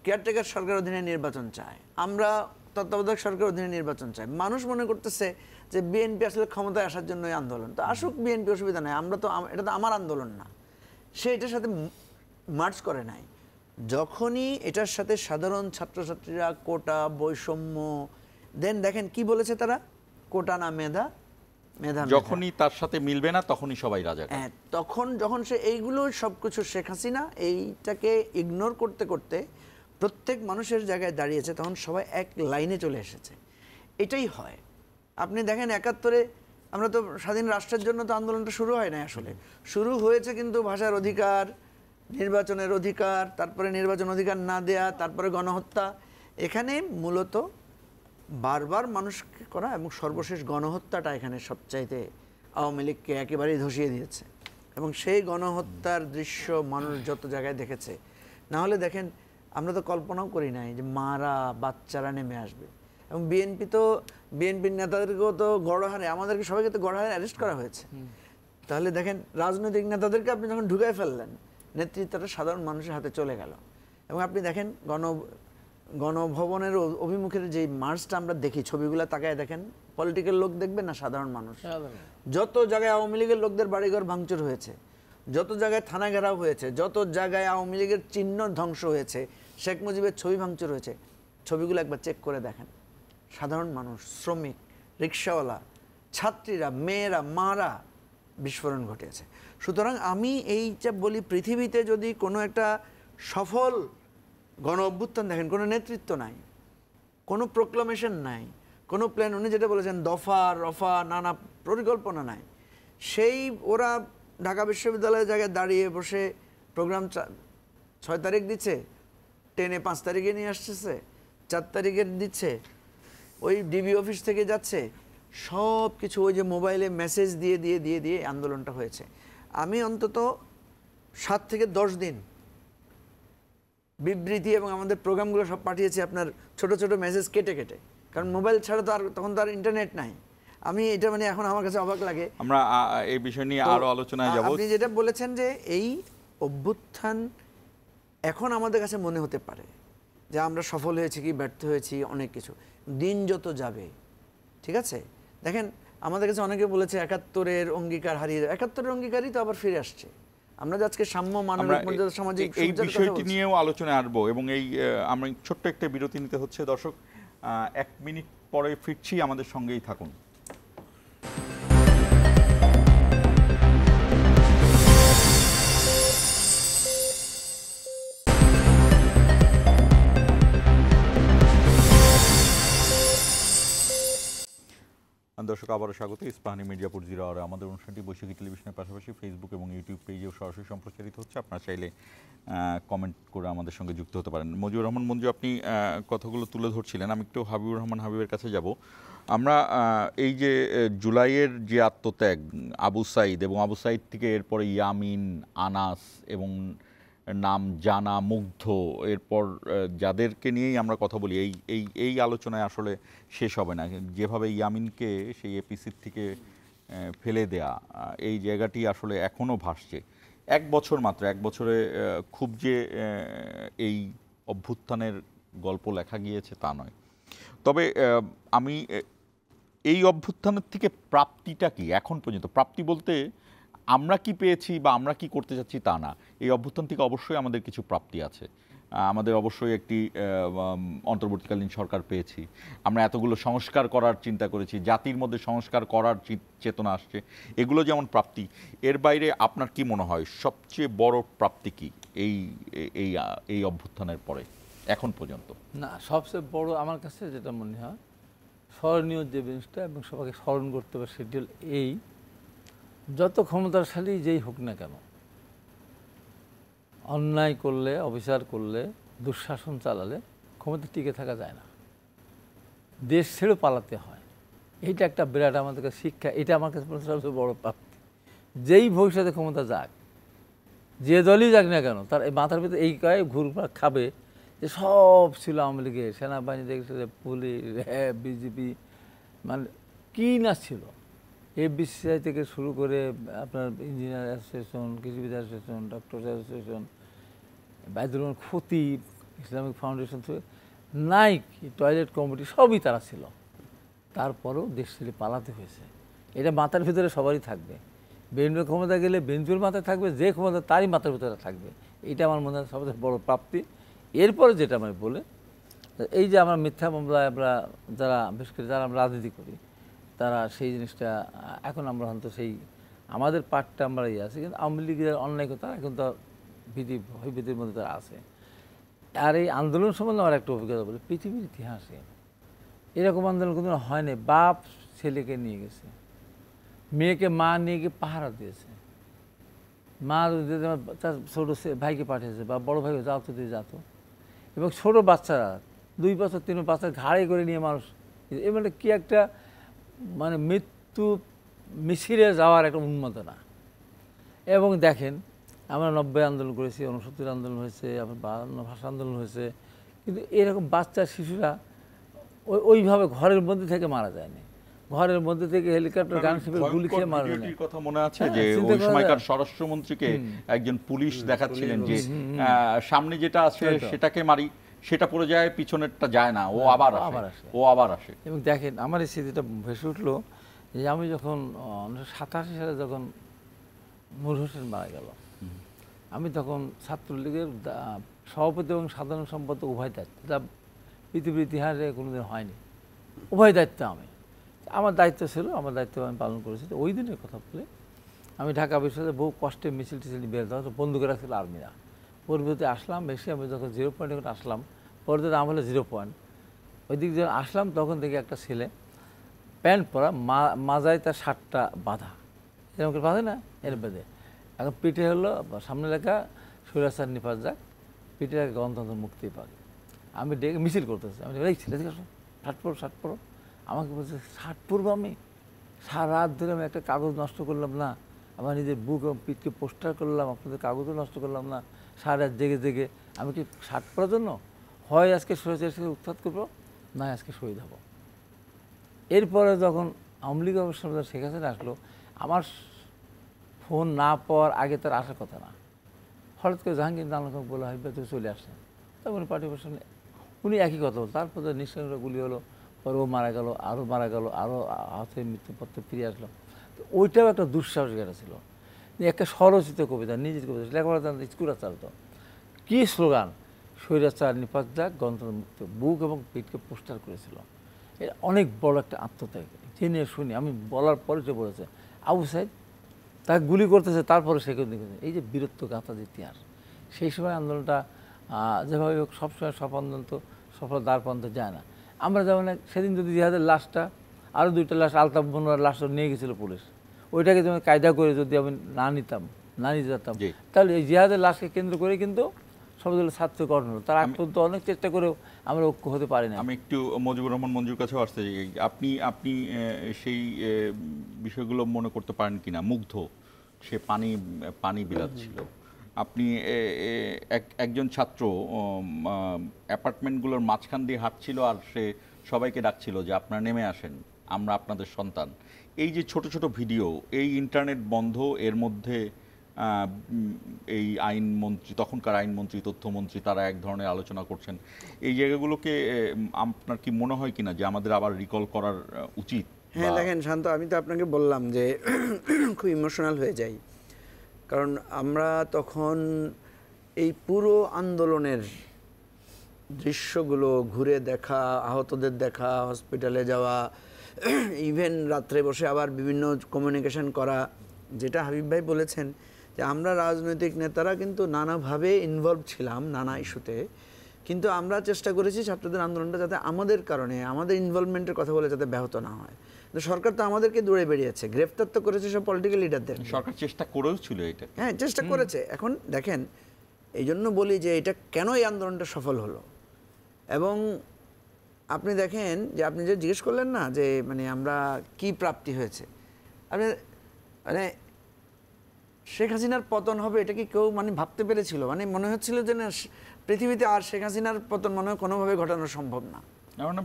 কেয়ারটেকার সরকার অধীনে নির্বাচন চায়, আমরা তত্ত্বাবধায়ক সরকার অধীনে নির্বাচন চাই। মানুষ মনে করতেছে যে বিএনপি আসলে ক্ষমতায় আসার জন্যই আন্দোলন, তো আসুক বিএনপি, অসুবিধা নাই, আমরা তো, এটা তো আমার আন্দোলন না। সে এটার সাথে মার্চ করে নাই। যখনই এটার সাথে সাধারণ ছাত্রছাত্রীরা কোটা, বৈষম্য, দেন দেখেন কি বলেছে তারা, কোটা না মেধা, যখনই তার সাথে মিলবে না তখনই সবাই রাজাকার। যখন সে এইগুলো সবকিছু শেখ হাসিনা এইটাকে ইগনোর করতে করতে প্রত্যেক মানুষের জায়গায় দাঁড়িয়েছে, তখন সবাই এক লাইনে চলে এসেছে। এটাই হয়। আপনি দেখেন 71-এ আমরা তো স্বাধীন রাষ্ট্রের জন্য তো আন্দোলনটা শুরু হয় না, আসলে শুরু হয়েছে কিন্তু ভাষার অধিকার, নির্বাচনের অধিকার, তারপরে নির্বাচন অধিকার না দেয়া, তারপরে গণহত্যা। এখানে মূলত বারবার মানুষকে করা এবং সর্বশেষ গণহত্যাটা এখানে সবচাইতে আওয়ামী লীগকে একেবারেই ধসিয়ে দিয়েছে। এবং সেই গণহত্যার দৃশ্য মানুষ যত জায়গায় দেখেছে, না হলে দেখেন আমরা তো কল্পনাও করি নাই যে মারা বাচ্চারা নেমে আসবে। এবং বিএনপির নেতাদেরকেও তো গড়হারে, আমাদেরকে সবাইকে তো গড়হারে অ্যারেস্ট করা হয়েছে। তাহলে দেখেন রাজনৈতিক নেতাদেরকে আপনি যখন ঢুকায় ফেললেন, নেতৃত্বটা সাধারণ মানুষের হাতে চলে গেল। এবং আপনি দেখেন গণভবনের অভিমুখের যে মার্চটা আমরা দেখি, ছবিগুলো তাকায় দেখেন, পলিটিক্যাল লোক দেখবেন না সাধারণ মানুষ। যত জায়গায় আওয়ামী লীগের লোকদের বাড়িঘর ভাঙচুর হয়েছে, যত জায়গায় থানা ঘেরাও হয়েছে, যত জায়গায় আওয়ামী লীগের চিহ্ন ধ্বংস হয়েছে, শেখ মুজিবের ছবি ভাঙচুর হয়েছে, ছবিগুলো একবার চেক করে দেখেন। সাধারণ মানুষ, শ্রমিক, রিক্সাওয়ালা, ছাত্রীরা, মেয়েরা, মারা বিস্ফোরণ ঘটেছে। সুতরাং আমি এইটা বলি, পৃথিবীতে যদি কোনো একটা সফল গণ অভ্যুত্থান দেখেন, কোনো নেতৃত্ব নাই, কোনো প্রোক্লামেশন নাই, কোনো প্ল্যান, উনি যেটা বলেছেন দফা রফা নানা পরিকল্পনা নাই, সেই ওরা ঢাকা বিশ্ববিদ্যালয়ের জায়গায় দাঁড়িয়ে বসে প্রোগ্রাম 6 তারিখ দিচ্ছে, টেনে 5 তারিখে নিয়ে আসতেছে, 4 তারিখে দিচ্ছে, ওই ডিবি অফিস থেকে যাচ্ছে, সব কিছু ওই যে মোবাইলে মেসেজ দিয়ে দিয়ে দিয়ে দিয়ে আন্দোলনটা হয়েছে। আমি অন্তত 7 থেকে 10 দিন বিবৃতি এবং আমাদের প্রোগ্রামগুলো সব পাঠিয়েছি আপনার ছোট ছোট মেসেজ কেটে কেটে, কারণ মোবাইল ছাড়া তো আর তখন তো আর ইন্টারনেট নাই। আমি এটা মানে এখন আমার কাছে অবাক লাগে। আমরা এই বিষয় নিয়ে আরো আলোচনায় যাব। আপনি যেটা বলেছেন যে এই অভ্যুত্থান এখন আমাদের কাছে মনে হতে পারে যে আমরা সফল হয়েছি কি ব্যর্থ হয়েছি, অনেক কিছু, দিন যত যাবে, ঠিক আছে, দেখেন আমাদের কাছে অনেকে বলেছে 71-এর অঙ্গীকার হারিয়ে যাবে, 71-এর অঙ্গীকারই তো আবার ফিরে আসছে। আমরা আজকে সাম্য, মানবিক মর্যাদা, সামাজিক এই বিষয়টি নিয়েও আলোচনায় আসবো এবং এই আমরা ছোট্ট একটা বিরতি নিতে হচ্ছে। দর্শক 1 মিনিট পরে ফিরছি, আমাদের সঙ্গেই থাকুন। দর্শক আবারও স্বাগত ইস্পাহানি মির্জাপুর 0 আওয়ারে। আমাদের অনুষ্ঠানটি বৈশাখী টেলিভিশনের পাশাপাশি ফেসবুক এবং ইউটিউব পেজেও সরাসরি সম্প্রচারিত হচ্ছে। আপনারা চাইলে কমেন্ট করে আমাদের সঙ্গে যুক্ত হতে পারেন। মজিবুর রহমান মঞ্জু, আপনি কথাগুলো তুলে ধরছিলেন, আমি একটু হাবিবুর রহমান হাবিবের কাছে যাব। আমরা এই যে জুলাইয়ের যে আত্মত্যাগ, আবু সাইদ এবং আবু সাইদ থেকে এরপরে ইয়ামিন, আনাস এবং নাম জানা, মুগ্ধ, এরপর যাদেরকে নিয়েই আমরা কথা বলি, এই আলোচনায় আসলে শেষ হবে না। যেভাবে ইয়ামিনকে সেই এপিসির থেকে ফেলে দেয়া, এই জায়গাটি আসলে এখনও ভাসছে। এক বছর মাত্র, এক বছরে খুব যে এই অভ্যুত্থানের গল্প লেখা গিয়েছে তা নয়। তবে আমি এই অভ্যুত্থানের থেকে প্রাপ্তিটা কি এখন পর্যন্ত? প্রাপ্তি বলতে আমরা কি পেয়েছি বা আমরা কি করতে যাচ্ছি তা না। এই অভ্যুত্থান থেকে অবশ্যই আমাদের কিছু প্রাপ্তি আছে। আমাদের অবশ্যই একটি অন্তর্বর্তীকালীন সরকার পেয়েছি। আমরা এতগুলো সংস্কার করার চিন্তা করেছি, জাতির মধ্যে সংস্কার করার চেতনা আসছে, এগুলো যেমন প্রাপ্তি। এর বাইরে আপনার কি মনে হয় সবচেয়ে বড় প্রাপ্তি কি এই অভ্যুত্থানের পরে এখন পর্যন্ত? না, সবচেয়ে বড় আমার কাছে যেটা মনে হয় স্মরণীয় যে জিনিসটা এবং সবাইকে স্মরণ করতে হবে সেটি হল এই, যত ক্ষমতাশালী যেই হোক না কেন, অন্যায় করলে, অবিচার করলে, দুঃশাসন চালালে ক্ষমতা টিকে থাকা যায় না, দেশ ছেড়ে পালাতে হয়। এইটা একটা বিরাট আমাদেরকে শিক্ষা। এটা আমার কাছে সবচেয়ে বড় প্রাপ্তি। যেই ভবিষ্যতে ক্ষমতা যাক, যে দলই যাক না কেন, তার এই মাথার ভিতরে এই কয়ে ঘুরপাক খাবে যে সব ছিল আওয়ামী লীগের, সেনাবাহিনী দেখেছে, পুলিশ, র্যাব, বিজেপি, মানে কী না ছিল, এফবিসিসিআই থেকে শুরু করে আপনার ইঞ্জিনিয়ার অ্যাসোসিয়েশন, কৃষিবিদ অ্যাসোসিয়েশন, ডক্টর অ্যাসোসিয়েশন, বাইদুল খতিব, Islamic foundation, Naik, toilet committee, সবই তারা ছিল। তারপরেও দেশ ছেড়ে পালাতে হয়েছে। এটা মাথার ভিতরে সবারই থাকবে। বিএনপির ক্ষমতা গেলে বিএনপির মাথায় থাকবে, যে ক্ষমতা তারই মাথার ভিতরে থাকবে। এটা আমার মনে হয় সবচেয়ে বড় প্রাপ্তি। এরপরে যেটা আমি বলে, এই যে আমরা মিথ্যা মামলায় আমরা যারা, বিশেষ করে যারা আমরা রাজনীতি করি, তারা সেই জিনিসটা এখন আমরা হয়তো সেই আমাদের পার্টটা আমরা আছে, কিন্তু আওয়ামী লীগের অন্যায় তারা এখন তো ভয়ভীতির মধ্যে তারা আছে। আর এই আন্দোলন সম্বন্ধে আমার একটা অভিজ্ঞতা বলে, পৃথিবীর ইতিহাসে এরকম আন্দোলন কোনো হয়নি। বাপ ছেলেকে নিয়ে গেছে, মেয়েকে মা নিয়ে গিয়ে পাহারা দিয়েছে, মা তার ছোটো ভাইকে পাঠিয়েছে বা বড়ো ভাইকে যাও তো দিয়ে যাতো, এবং ছোটো বাচ্চারা 2 বছর 3 বছর বাচ্চা ঘাড়ে করে নিয়ে মানুষ, এবারে কি একটা মানে মৃত্যু মিছিলে যাওয়ার একটা উন্মাদনা। এবং দেখেন আমরা 90 আন্দোলন করেছি, 69 আন্দোলন হয়েছে, আবার 52 ভাষা আন্দোলন হয়েছে, কিন্তু এরকম বাচ্চা শিশুরা ওইভাবে ঘরের মধ্যে থেকে মারা যায়নি। ঘরের মধ্যে থেকে হেলিকপ্টার গান শিবির গুলি খেয়ে মারা যায়নি। কথা মনে আছে যে ওই সময়কার স্বরাষ্ট্রমন্ত্রীকে একজন পুলিশ দেখাচ্ছিলেন যে সামনে যেটা আছে সেটাকে মারি, সেটা পড়ে যায়, পিছনেরটা যায় না, ও আবার আসে। এবং দেখেন আমার এই স্মৃতিটা ভেসে উঠলো যে আমি যখন 1987 সালে যখন নূর হোসেন মারা গেল, আমি তখন ছাত্রলীগের সভাপতি এবং সাধারণ সম্পাদক উভয় দায়িত্ব, যা পৃথিবীর ইতিহাসে কোনোদিন হয়নি। উভয় দায়িত্ব আমার দায়িত্ব ছিল, আমার দায়িত্ব আমি পালন করেছি। তো ওই দিনের কথা বলে আমি ঢাকা বিশ্ববিদ্যালয়ে বহু কষ্টে মিছিল টিছিল বের দেওয়া বন্ধুকে রাখছিল আর্মিরা। পরবর্তীতে আসলাম বেশি, আমি যখন 0 পয়েন্টে আসলাম, পরবর্তীতে আমলে 0 পয়েন্ট, ওই দিক যখন আসলাম তখন থেকে একটা ছেলে প্যান্ট পরা, মাজায় তার শার্টটা বাঁধা, এরকম করে বাঁধে না, এর বেঁধে, এখন পিঠে হলো সামনে লেখা স্বৈরাচার নিপাত যাক, পিঠে গণতন্ত্র মুক্তি পাক। আমি ডেকে মিছিল করতেছি, আমি এই ছেলে দেখে শার্ট পরো। আমাকে বলছে শার্ট পরবো? আমি সারা রাত ধরে আমি একটা কাগজ নষ্ট করলাম না, আমার নিজের বুক এবং পিঠকে পোস্টার করলাম, আপনাদের কাগজও নষ্ট করলাম না, সারা রাত জেগে জেগে আমি কি শার্ট পরার জন্য? হয় আজকে স্বৈরাচারের সাথে উৎখাত করবো, না আজকে শহীদ হব। এরপরে যখন আওয়ামী লীগ অবসর শেখ হাসিনা আসলো, আমার ফোন না পাওয়ার আগে তার আসার কথা না, হঠাৎ করে জাহাঙ্গীর নানক বলা হয় তুই চলে আসলেন, তখন পার্টি বসে উনি একই কথা বল। তারপরে নিঃসঙ্গ গুলি হলো, পরে ও মারা গেল, আরও মারা গেল, আরও হাতে মৃত্যুপত্রে ফিরে আসলো। তো ওইটাও একটা দুঃসাহসিকতা ছিল। একটা স্বরচিত কবিতা, নিজের কবিতা, লেখাপড়া স্কুল চালতো, কী স্লোগান, স্বৈরাচার নিপাত যাক, গণতন্ত্র মুক্ত, বুক এবং পিঠকে পোস্টার করেছিল। এটা অনেক বড় একটা আত্মত্যাগ, জেনে শুনি আমি বলার পরে যে বলেছে আবু সাইদ তাকে গুলি করতেছে, তারপরে সে কিন্তু এই যে বীরত্ব গাথার ইতিহাস। সেই সময় আন্দোলনটা যেভাবে সবসময় সব আন্দোলন তো সফল দ্বার পর্যন্ত যায় না। আমরা যেমন সেদিন যদি জিহাদের লাশটা আরও 2টা লাশ আলতাফ বনোয়ার লাশটা নিয়ে গেছিল পুলিশ। ওইটাকে যেমন কায়দা করে যদি আমি না নিতে যেতাম, তাহলে এই জিহাদের লাশকে কেন্দ্র করে কিন্তু সবগুলো ছাত্র গঠন হলো। তার আগ পর্যন্ত অনেক চেষ্টা করেও আমরা ঐক্য হতে পারি না। আমি একটু মুজিবুর রহমান মঞ্জুর কাছেও আসতে চাই। আপনি সেই বিষয়গুলো মনে করতে পারেন কিনা? মুগ্ধ সে পানি বিলাচ্ছিল, আপনি একজন ছাত্র অ্যাপার্টমেন্টগুলোর মাঝখান দিয়ে হাঁটছিল আর সে সবাইকে ডাকছিল যে আপনারা নেমে আসেন, আমরা আপনাদের সন্তান। এই যে ছোট ছোট ভিডিও, এই ইন্টারনেট বন্ধ, এর মধ্যে এই আইনমন্ত্রী, তখনকার আইনমন্ত্রী, তথ্যমন্ত্রী, তারা এক ধরনের আলোচনা করছেন। এই জায়গাগুলোকে আপনার কি মনে হয় কিনা যে আমাদের আবার রিকল করার উচিত? হ্যাঁ দেখেন শান্ত, আমি তো আপনাকে বললাম যে খুব ইমোশনাল হয়ে যাই, কারণ আমরা তখন এই পুরো আন্দোলনের দৃশ্যগুলো ঘুরে দেখা, আহতদের দেখা, হসপিটালে যাওয়া, ইভেন রাত্রে বসে আবার বিভিন্ন কমিউনিকেশন করা, যেটা হাবিব ভাই বলেছেন যে আমরা রাজনৈতিক নেতারা কিন্তু নানাভাবে ইনভলভ ছিলাম নানা ইস্যুতে, কিন্তু আমরা চেষ্টা করেছি ছাত্রদের আন্দোলনটা যাতে আমাদের কারণে, আমাদের ইনভলভমেন্টের কথা বলে যাতে ব্যাহত না হয়। সরকার তো আমাদেরকে দৌড়ে বেরিয়েছে, গ্রেফতার তো করেছে সব পলিটিক্যাল লিডারদের। সরকার চেষ্টা করেও ছিল এটা, হ্যাঁ চেষ্টা করেছে। এখন দেখেন, এই জন্য বলি যে এটা কেন এই আন্দোলনটা সফল হলো। এবং আপনি দেখেন যে আপনি যে জিজ্ঞেস করলেন না যে মানে আমরা কি প্রাপ্তি হয়েছে, আপনি মানে শেখ হাসিনার পতন হবে এটা কি কেউ মানে ভাবতে পেরেছিল? মানে মনে হচ্ছিল যে না, পৃথিবীতে আর শেখ হাসিনার পতন মনে হয় কোনোভাবে ঘটানো সম্ভব না।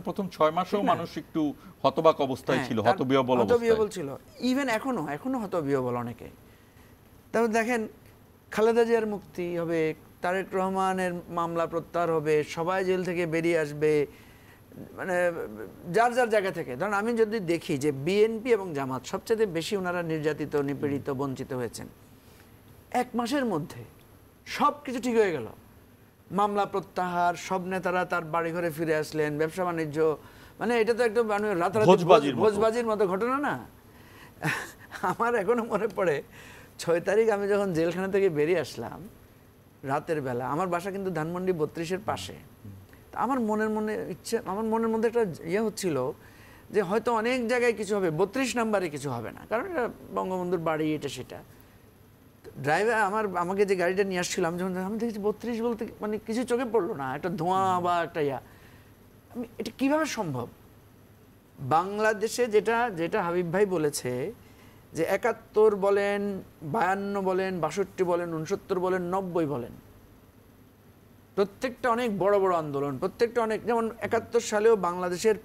প্রথম 6 মাসেও মানুষ একটু হতবাক অবস্থায় ছিল, হতবিহ্বল ছিল। ইভেন এখনো হতবিহ্বল অনেকে। তারপর দেখেন খালেদা জিয়ার মুক্তি হবে, তারেক রহমানের মামলা প্রত্যাহার হবে, সবাই জেল থেকে বেরিয়ে আসবে, মানে যার যার জায়গা থেকে। ধরুন আমি যদি দেখি যে বিএনপি এবং জামাত সবচেয়ে বেশি ওনারা নির্যাতিত, নিপীড়িত, বঞ্চিত হয়েছেন, 1 মাসের মধ্যে সব কিছু ঠিক হয়ে গেল। মামলা প্রত্যাহার, সব নেতারা তার বাড়িঘরে ফিরে আসলেন, ব্যবসা বাণিজ্য, মানে এটা তো একদম রাতারাতি ভোজবাজির মতো ঘটনা না? আমার এখনো মনে পড়ে 6 তারিখ আমি যখন জেলখানা থেকে বেরিয়ে আসলাম রাতের বেলা, আমার বাসা কিন্তু ধানমন্ডি 32-এর পাশে। আমার মনের মধ্যে একটা ইয়ে হচ্ছিল যে হয়তো অনেক জায়গায় কিছু হবে, 32 নম্বরে কিছু হবে না, কারণ এটা বঙ্গবন্ধুর বাড়ি, এটা সেটা। ড্রাইভার আমাকে যে গাড়িটা নিয়ে আসছিল, আমি যখন আমি দেখেছি 32 বলতে মানে কিছু চোখে পড়লো না, একটা ধোঁয়া বা একটা এটা কিভাবে সম্ভব? বাংলাদেশে যেটা হাবিব ভাই বলেছে যে 71 বলেন, 52 বলেন, 62 বলেন, 69 বলেন, 90 বলেন, প্রত্যেকটা অনেক বড় বড় আন্দোলন, প্রত্যেকটা অনেক, যেমন 71 সালেও বাংলাদেশের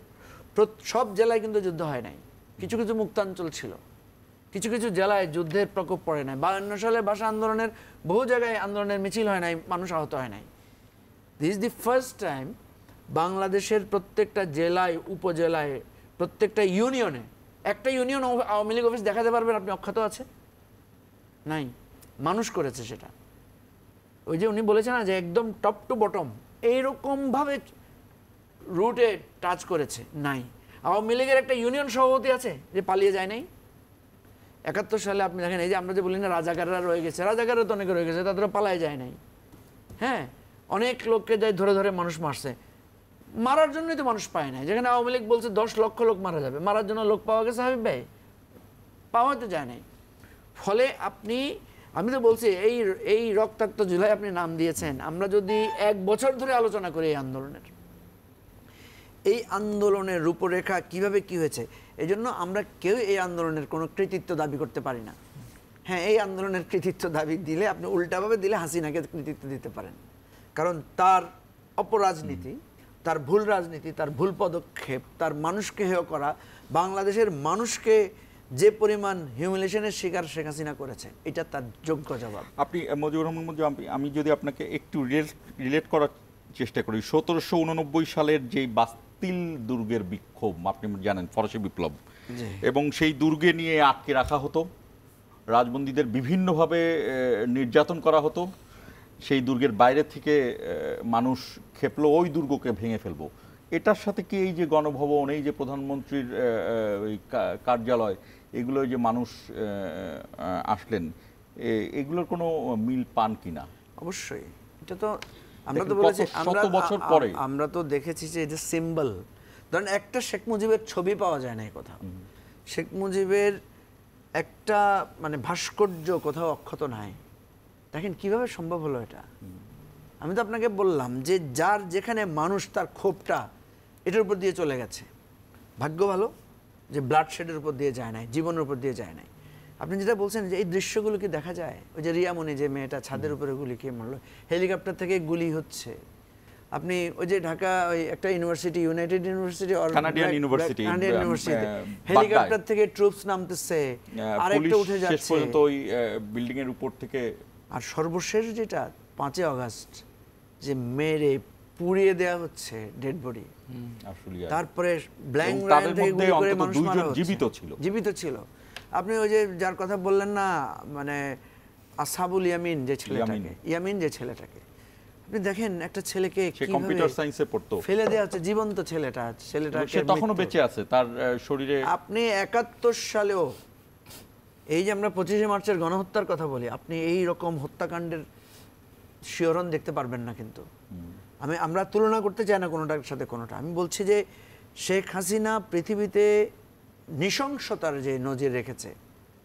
সব জেলায় কিন্তু যুদ্ধ হয় নাই, কিছু কিছু মুক্তাঞ্চল ছিল, কিছু কিছু জেলায় যুদ্ধের প্রকোপ পড়ে নাই। 52 সালে ভাষা আন্দোলনের বহু জায়গায় আন্দোলনের মিছিল হয় নাই, মানুষ আহত হয় নাই। This is the first time বাংলাদেশের প্রত্যেকটা জেলায়, উপজেলায়, প্রত্যেকটা ইউনিয়নে, একটা ইউনিয়ন আওয়ামী লীগ অফিস দেখাতে পারবেন আপনি অক্ষত আছে? নাই, মানুষ করেছে সেটা। ওই যে উনি বলেছেন না যে একদম টপ টু বটম এইরকমভাবে রুটে টাচ করেছে, নাই। আওয়ামী লীগের একটা ইউনিয়ন সভাপতি আছে যে পালিয়ে যায় নাই। 71 সালে আপনি দেখেন, এই যে আমরা যে বলি না রাজাকাররা রয়ে গেছে, রাজাকাররা তো অনেকে রয়ে গেছে, তাদের পালায় যায় নাই। হ্যাঁ, অনেক লোককে যায় ধরে ধরে মানুষ মারছে, মারার জন্যই তো মানুষ পায় না। যেখানে আওয়ামী লীগ বলছে 10 লক্ষ লোক মারা যাবে, মারার জন্য লোক পাওয়া গেছে হাবিব ভাই? পাওয়া তো যায় নাই। ফলে আমি তো বলছি এই রক্তাক্ত জুলাই আপনি নাম দিয়েছেন, আমরা যদি 1 বছর ধরে আলোচনা করি এই আন্দোলনের রূপরেখা কিভাবে কি হয়েছে, এই জন্য আমরা কেউ এই আন্দোলনের কোনো কৃতিত্ব দাবি করতে পারি না। হ্যাঁ, এই আন্দোলনের কৃতিত্ব দাবি দিলে আপনি উল্টাভাবে দিলে হাসিনাকে কৃতিত্ব দিতে পারেন, কারণ তার অপরাজনীতি, তার ভুল রাজনীতি, তার ভুল পদক্ষেপ, তার মানুষকে হেয় করা, বাংলাদেশের মানুষকে যে পরিমাণ হিউমিলেশনের শিকার শেখ হাসিনা করেছে, এটা তার যোগ্য জবাব। আপনি মুজিবুর রহমান মঞ্জু, আমি যদি আপনাকে একটু রিলেট করার চেষ্টা করি, 1789 সালের যে বাস্তিল দুর্গের বিক্ষোভ আপনি জানেন, ফরাসি বিপ্লব, এবং সেই দুর্গে নিয়ে আটকে রাখা হতো, রাজবন্দীদের বিভিন্নভাবে নির্যাতন করা হতো, সেই দুর্গের বাইরে থেকে মানুষ খেপলো ওই দুর্গকে ভেঙে ফেলবো। এটার সাথে কি এই যে গণভবন, এই যে প্রধানমন্ত্রীর কার্যালয়, এগুলো যে মানুষ আসলেন, এগুলোর কোনো মিল পান কিনা? অবশ্যই, এটা তো আমরা তো বলেছি, আমরা তো দেখেছি যে এটা সিম্বল, ধরেন একটা শেখ মুজিবের ছবি পাওয়া যায় না এই কোথাও, শেখ মুজিবের একটা মানে ভাস্কর্য কোথাও অক্ষত নাই। দেখেন কিভাবে সম্ভব হলো এটা। আমি তো আপনাকে বললাম যে যার যেখানে মানুষ তার ক্ষোভটা এটার উপর দিয়ে চলে গেছে। ভাগ্য ভালো যে ব্লাড শেডের উপর দিয়ে যায় নাই, জীবনের উপর দিয়ে যায় নাই। আপনি যেটা বলছেন যে এই দৃশ্যগুলো কি দেখা যায়, ওই যে রিয়ামণি যে মেয়েটা ছাদের উপরে গুলি খেয়ে মারলো, হেলিকপ্টার থেকে গুলি হচ্ছে। আপনি ওই যে ঢাকা ওই একটা university, United university Canadian university, helicopter থেকে ট্রুপস নামতেছে, আরেকটা উঠে যাচ্ছে, শেষ পর্যন্ত ওই বিল্ডিং এর উপর থেকে। আর সর্বশেষ যেটা 5 আগস্ট যে মেরে পুড়িয়ে দেওয়া হচ্ছে ডেড বডি, তারপরে ব্ল্যাঙ্ক রাইন থেকে গুলি করে মানুষ মারা হচ্ছে, জীবিত ছিল। আপনি ওই যে যার কথা বললেন না, মানে আসহাবুল ইয়ামিন যে ছেলেটাকে, ইয়ামিন যে ছেলেটাকে আপনি দেখেন, একটা ছেলেকে কম্পিউটার সায়েন্সে পড়তো, ফেলে দেওয়া হচ্ছে, জীবন্ত ছেলেটা সে তখনও বেঁচে আছে, তার শরীরে। আপনি 71 সালেও এই যে আমরা 25শে মার্চের গণহত্যার কথা বলি, আপনি এই রকম হত্যাকাণ্ডের শিহরণ দেখতে পারবেন না। কিন্তু আমরা তুলনা করতে চাই না কোনোটার সাথে কোনোটা। আমি বলছি যে শেখ হাসিনা পৃথিবীতে নৃশংসতার যে নজির রেখেছে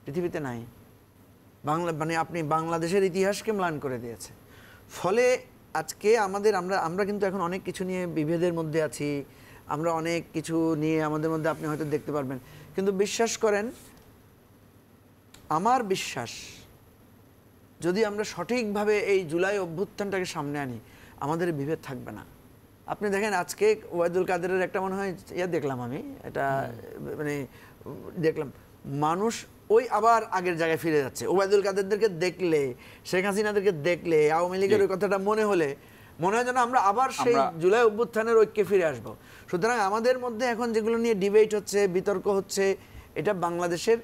পৃথিবীতে নাই। মানে আপনি বাংলাদেশের ইতিহাসকে ম্লান করে দিয়েছে। ফলে আজকে আমরা কিন্তু এখন অনেক কিছু নিয়ে বিভেদের মধ্যে আছি, আমরা অনেক কিছু নিয়ে আমাদের মধ্যে আপনি হয়তো দেখতে পারবেন, কিন্তু বিশ্বাস করেন, আমার বিশ্বাস যদি আমরা সঠিকভাবে এই জুলাই অভ্যুত্থানটাকে সামনে আনি, আমাদের বিভেদ থাকবে না। আপনি দেখেন আজকে ওবায়দুল কাদেরের একটা মনে হয় দেখলাম, আমি এটা মানে দেখলাম, মানুষ ওই আবার আগের জায়গায় ফিরে যাচ্ছে। ওবায়দুল কাদেরদেরকে দেখলে, শেখ হাসিনাদেরকে দেখলে, আওয়ামী লীগের ওই কথাটা মনে হয় যেন আমরা আবার সেই জুলাই অভ্যুত্থানের ঐক্যে ফিরে আসব। সুতরাং আমাদের মধ্যে এখন যেগুলো নিয়ে ডিবেট হচ্ছে, বিতর্ক হচ্ছে, এটা বাংলাদেশের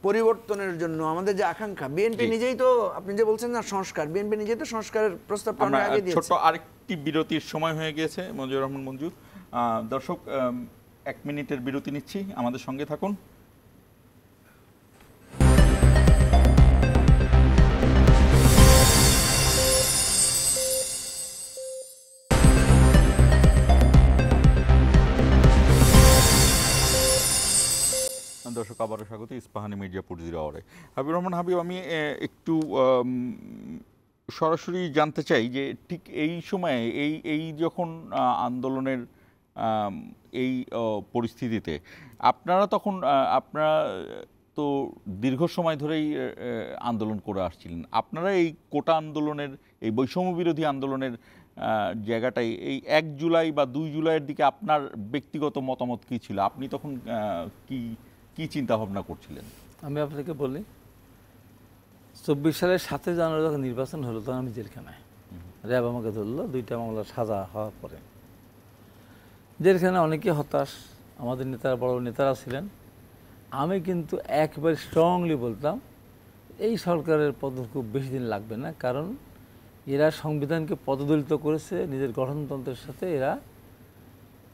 পরিবর্তনের জন্য আমাদের যে আকাঙ্ক্ষা। বিএনপি নিজেই তো, আপনি যে বলছেন না সংস্কার, বিএনপি নিজেই তো সংস্কারের প্রস্তাব আগে দিয়েছে। ছোট আরেকটি বিরতির সময় হয়ে গিয়েছে মঞ্জুর রহমান মঞ্জু। দর্শক 1 মিনিটের বিরতি নিচ্ছি, আমাদের সঙ্গে থাকুন। দর্শক আবারও স্বাগত ইস্পাহানি মির্জাপুর 0 আওয়ারে। হাবিবুর রহমান হাবিব, আমি একটু সরাসরি জানতে চাই যে ঠিক এই সময়ে এই যখন আন্দোলনের এই পরিস্থিতিতে আপনারা তখন আপনারা তো দীর্ঘ সময় ধরেই আন্দোলন করে আসছিলেন, আপনারা এই কোটা আন্দোলনের, এই বৈষম্য বিরোধী আন্দোলনের জায়গাটাই এই 1 জুলাই বা 2 জুলাইয়ের দিকে আপনার ব্যক্তিগত মতামত কী ছিল? আপনি তখন কি চিন্তা ভাবনা করছিলেন? আমি আপনাকে বলি, 24 সালের 7 জানুয়ারি যখন নির্বাচন হলো, তখন আমি জেলখানায়, র্যাব আমাকে ধরলো 2টা মামলার সাজা হওয়ার পরে। জেলখানায় অনেকে হতাশ, আমাদের নেতারা, বড় নেতারা ছিলেন। আমি কিন্তু একবারে স্ট্রংলি বলতাম, এই সরকারের পতন খুব বেশি দিন লাগবে না, কারণ এরা সংবিধানকে পদদলিত করেছে, নিজের গঠনতন্ত্রের সাথে এরা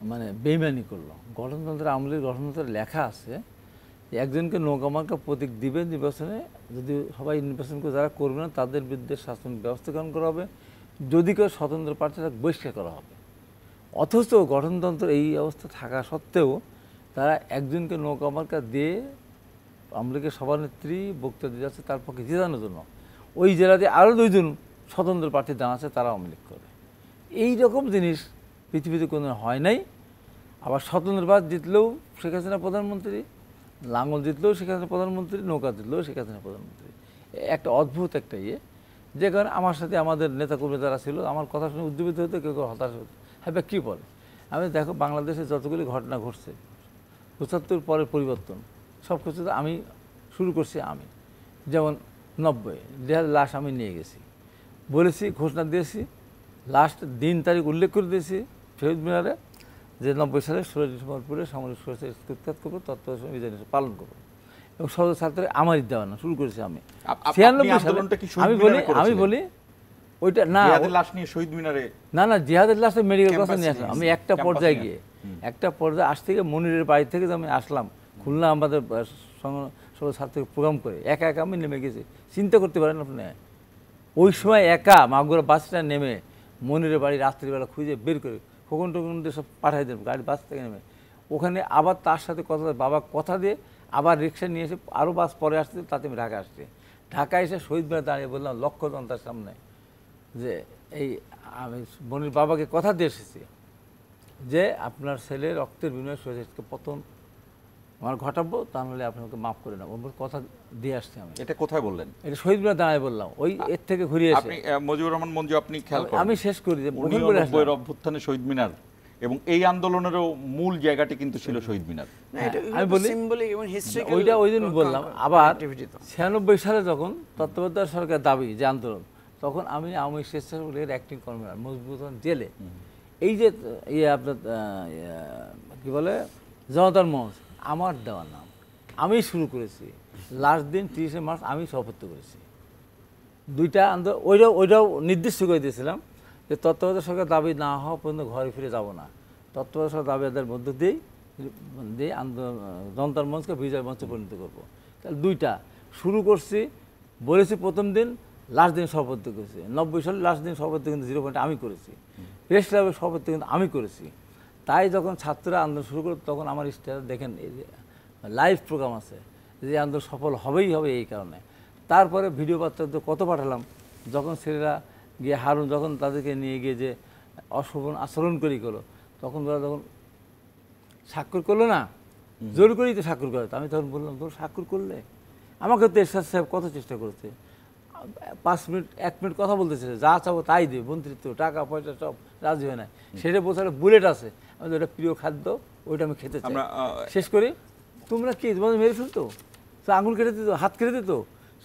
মানে বেইমানি করলো। গঠনতন্ত্রের, আমলের গঠনতন্ত্রে লেখা আছে একজনকে নৌকামার্কা প্রতীক দিবে নির্বাচনে, যদি সবাই নির্বাচন করে যারা করবে না তাদের বিরুদ্ধে শাসনিক ব্যবস্থা গ্রহণ করা হবে, যদি কেউ স্বতন্ত্র প্রার্থীরা বহিষ্কার করা হবে। অথচ গঠনতন্ত্র এই অবস্থা থাকা সত্ত্বেও তারা একজনকে নৌকামার্কা দিয়ে আমলিগের সভানেত্রী বক্তব্য দিয়ে যাচ্ছে তার পক্ষে জেতানোর জন্য। ওই জেলাতে আরও 2 জন স্বতন্ত্র প্রার্থী দাঁড় আছে, তারা আওয়ামী লীগ করে। এই রকম জিনিস পৃথিবীতে কোনো হয় নাই। আবার স্বতন্ত্র প্রার্থী জিতলেও শেখ হাসিনা প্রধানমন্ত্রী, লাঙ্গল জিতলেও শেখ হাসিনা প্রধানমন্ত্রী, নৌকা জিতলেও শেখ হাসিনা প্রধানমন্ত্রী। একটা অদ্ভুত একটা যে কারণে আমার সাথে আমাদের নেতাকর্মী যারা ছিল, আমার কথা শুনে উজ্জীবিত হতো, কেউ কেউ হতাশ হতো। হ্যাঁ, কী বলে? আমি দেখো, বাংলাদেশে যতগুলি ঘটনা ঘটছে, 75 পরের পরিবর্তন, সব কিছু আমি শুরু করছি। আমি যেমন 90 জিহাদের লাশ আমি নিয়ে গেছি, বলেছি, ঘোষণা দিয়েছি, লাস্ট দিন তারিখ উল্লেখ করে দিয়েছি শহীদ মিনারে, যে 90 সালে 16 ডিসেম্বর পরে সামরিক সরকার উৎখাত করবো, তত্ত্বাবধানে পালন করবো, এবং সর্ব ছাত্রের আমারই দেওয়া না শুরু করেছি আমি 96 সালে। আমি বলি ওইটা না, লাশ নিয়ে শহীদ মিনারে না, জিহাদের লাশে মেডিকেল কলেজে নিয়ে আসলাম আমি। একটা পর্যায়ে গিয়ে, একটা পর্যায়ে আজ থেকে মনিরের বাড়ি থেকে আমি আসলাম খুলনা, আমাদের সর্ব ছাত্র প্রোগ্রাম করে একা আমি নেমে গেছি। চিন্তা করতে পারেন আপনি, ওই সময় একা মাগুরা বাস স্ট্যান্ড নেমে মনিরের বাড়ি রাত্রিবেলা খুঁজে বের করে খোকন টোকন দিয়ে সব পাঠাই দেব, গাড়ি বাস থেকে নেমে ওখানে আবার তার সাথে কথা, বাবা কথা দিয়ে আবার রিক্সা নিয়ে এসে আরও বাস পরে আসছে, তাতে আমি ঢাকা আসছি। ঢাকা এসে শহীদ মিনারে দাঁড়িয়ে বললাম লক্ষ জনতার সামনে যে এই আমি বোনের বাবাকে কথা দিয়ে এসেছি যে আপনার ছেলে রক্তের বিনিময়ে শহীদকে প্রথম আমার ঘটাবো, তা নাহলে আপনাকে মাফ করে নেবো, কথা দিয়ে আসছি আমি। এটা কোথায় বললেন? এটা শহীদ মিনার দাঁড়ায় বললাম, ওই এর থেকে ঘুরিয়ে এসে। আপনি মুজিবুর রহমান মঞ্জু, আপনি খেয়াল করেন আমি শেষ করি যে 1990 অভ্যুত্থানে শহীদ মিনার এবং এই আন্দোলনেরও মূল জায়গাটি কিন্তু ছিল শহীদ মিনার। আমি বলি ওইটা ওই জন্য বললাম। আবার 96 সালে যখন তত্ত্বাবধায়ক সরকার দাবি যে আন্দোলন, তখন আমি আওয়ামী স্বেচ্ছাসেবকের অ্যাক্টিং কর্মীরা মজবুত জেলে, এই যে আপনার কি বলে জনতার মঞ্চ আমার দেওয়া নাম, আমি শুরু করেছি। লাস্ট দিন 30শে মার্চ আমি সভাপতিত্ব করেছি। দুইটা আন্দোলন ওইটাও নির্দিষ্ট করে দিয়েছিলাম যে তত্ত্বাবধায়ক সরকার দাবি না হওয়া পর্যন্ত ঘরে ফিরে যাব না, তত্ত্বাবধায়ক সরকার দাবি আদায়ের মধ্য দিয়ে আন্দোলন জনতার মঞ্চকে বিজয় মঞ্চে পরিণত করবো। তাহলে দুইটা শুরু করছি, বলেছি প্রথম দিন, লাস্ট দিন সভাপতিত্ব করেছি। 90 সালে লাস্ট দিন সভাপতিত্ব কিন্তু 0 পয়েন্টে আমি করেছি, প্রেস ক্লাবের সভাপতিত্ব কিন্তু আমি করেছি। তাই যখন ছাত্ররা আন্দোলন শুরু করলো তখন আমার স্টেটাস দেখেন, এই যে লাইভ প্রোগ্রাম আছে যে আন্দোলন সফল হবেই হবে এই কারণে। তারপরে ভিডিও বার্তা তো কত পাঠালাম, যখন ছেলেরা গিয়ে হারুন যখন তাদেরকে নিয়ে গিয়ে যে অশোভন আচরণ করি করলো, তখন ওরা যখন স্বাক্ষর করলো না, জোর করেই তো স্বাক্ষর করে। আমি তখন বললাম তোর স্বাক্ষর করলে, আমাকে তো এরশাদ সাহেব কত চেষ্টা করেছে, 5 মিনিট 1 মিনিট কথা বলতেছে, যা চাবো তাই দেবে, মন্ত্রিত্ব টাকা পয়সা সব রাজি হয় না। সেটা বোঝালে বুলেট আছে, আমি ওটা প্রিয় খাদ্য, ওইটা আমি খেতে চাই। শেষ করি, তোমরা কি তোমাদের মেরে ফেলতো, তো আঙুল কেটে দিত, হাত কেটে দিত,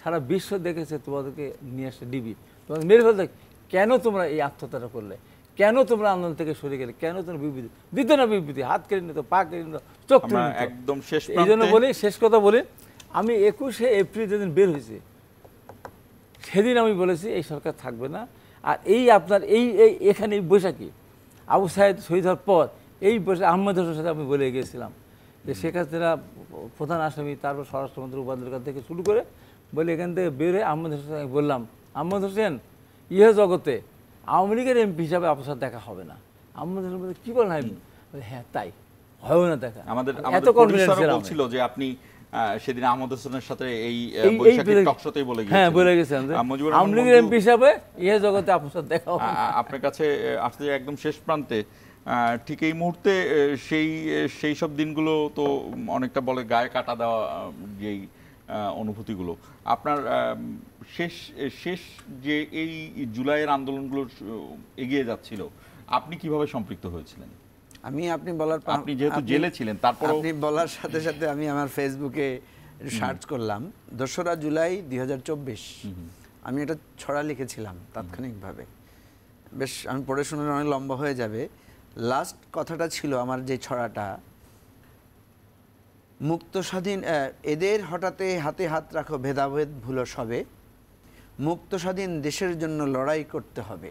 সারা বিশ্ব দেখেছে তোমাদেরকে নিয়ে আসছে ডিবি, তোমাদের মেরে ফেলতে, কেন তোমরা এই আত্মহত্যাটা করলে, কেন তোমরা আন্দোলন থেকে সরে গেলে, কেন তোমরা বিবৃতি দিত না, বিবৃতি হাত কেটে নিত, পা কেটে নিত, চোখ কেটে নিত। একদম শেষ এই জন্য বলি, শেষ কথা বলি, আমি 21শে এপ্রিল যেদিন বের হয়েছে সেদিন আমি বলেছি এই সরকার থাকবে না। আর এই আপনার এখানে এই বৈশাখী আবু সাইদ শহীদ হওয়ার পর এই বৈশাখী আহমেদ হোসেনের সাথে আমি বলে গিয়েছিলাম যে শেখ হাসিনা প্রধান আসামি, তারপর স্বরাষ্ট্রমন্ত্রী উপাধ্যক্ষের থেকে শুরু করে বলে এখান থেকে বের হয়ে আহমেদ হোসেন বললাম, আহমেদ হোসেন ইহে জগতে আওয়ামী লীগের এমপি হিসাবে আপনার সাথে দেখা হবে না। আহমেদ হোসেন বলে কি বলেন, হ্যাঁ তাই হবে না দেখা। আমাদের এত কনফিডেন্স ছিল যে আপনি সেদিন আহমদ হোসেনের সাথে এই বৈশাখী টকশোতেই বলে গিয়েছেন। হ্যাঁ বলে গেছেন আওয়ামী লীগের এমপি হিসাবে ইহে জগতে আপনার সাথে দেখা হবে। আপনার কাছে আসতে একদম শেষ প্রান্তে, ঠিক এই মুহূর্তে সেই সব দিনগুলো তো অনেকটা বলে গায়ে কাটা দেওয়া যেই অনুভূতিগুলো, আপনার শেষ যে এই জুলাইয়ের আন্দোলনগুলো এগিয়ে যাচ্ছিল, আপনি কিভাবে সম্পৃক্ত হয়েছিলেন? আপনি বলার, আপনি যেহেতু জেলে ছিলেন, তারপর আপনি বলার সাথে সাথে আমি আমার ফেসবুকে সার্চ করলাম 2রা জুলাই 2024, আমি একটা ছড়া লিখেছিলাম তাৎক্ষণিকভাবে, বেশ আমি পড়ে শুনে অনেক লম্বা হয়ে যাবে। লাস্ট কথাটা ছিল আমার যে ছড়াটা, মুক্ত স্বাধীন এদের হঠাতে হাতে হাত রাখো, ভেদাভেদ ভুলো সবে, মুক্ত স্বাধীন দেশের জন্য লড়াই করতে হবে,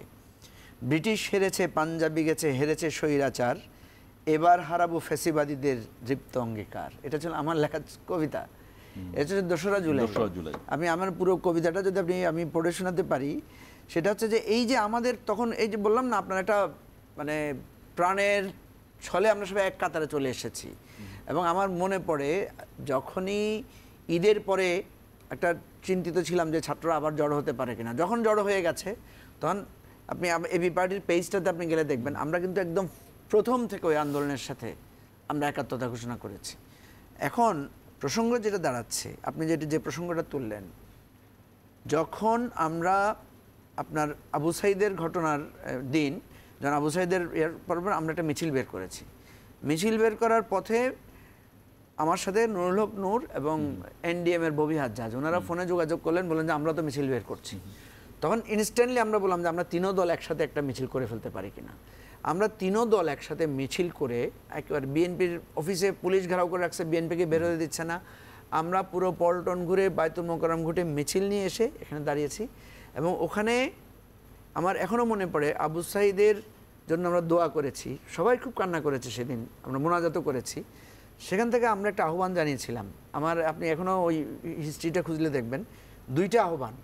ব্রিটিশ হেরেছে, পাঞ্জাবি গেছে, হেরেছে স্বৈরাচার, এবার হারাবো ফ্যাসিবাদীদের দৃপ্ত অঙ্গীকার। এটা ছিল আমার লেখা কবিতা, এটা হচ্ছে 2রা জুলাই। আমি আমার পুরো কবিতাটা যদি আমি পড়ে শোনাতে পারি, সেটা হচ্ছে যে এই যে আমাদের তখন এই যে বললাম না আপনার একটা মানে প্রাণের ছলে আমরা সবাই এক কাতারে চলে এসেছি। এবং আমার মনে পড়ে যখনই ঈদের পরে একটা চিন্তিত ছিলাম যে ছাত্ররা আবার জড়ো হতে পারে কিনা, যখন জড়ো হয়ে গেছে তখন আপনি এবি পার্টির পেজটাতে আপনি গেলে দেখবেন আমরা কিন্তু একদম প্রথম থেকে ওই আন্দোলনের সাথে আমরা একাত্মতা ঘোষণা করেছি। এখন প্রসঙ্গ যেটা দাঁড়াচ্ছে, আপনি যে প্রসঙ্গটা তুললেন, যখন আমরা আপনার আবু সাইদের ঘটনার দিন, যখন আবু সাইদের পর আমরা একটা মিছিল বের করেছি, মিছিল বের করার পথে আমার সাথে নুরুল হক নূর এবং এনডিএম এর ববি হাজ্জাজ ওনারা ফোনে যোগাযোগ করলেন, বললেন যে আমরা তো মিছিল বের করছি। তখন ইনস্ট্যান্টলি আমরা বললাম যে আমরা 3 দল একসাথে একটা মিছিল করে ফেলতে পারি কিনা। আমরা 3 দল একসাথে মিছিল করে একেবারে বিএনপির অফিসে পুলিশ ঘেরাও করে রাখছে, বিএনপিকে বের হতে দিচ্ছে না। আমরা পুরো পল্টন ঘুরে বায়তুল মোকাররম ঘুরে মিছিল নিয়ে এসে এখানে দাঁড়িয়েছি। এবং ওখানে আমার এখনও মনে পড়ে আবু সাইদের জন্য আমরা দোয়া করেছি, সবাই খুব কান্না করেছে সেদিন, আমরা মোনাজাতও করেছি। সেখান থেকে আমরা একটা আহ্বান জানিয়েছিলাম, আপনি এখনও ওই হিস্ট্রিটা খুঁজলে দেখবেন 2টা আহ্বান।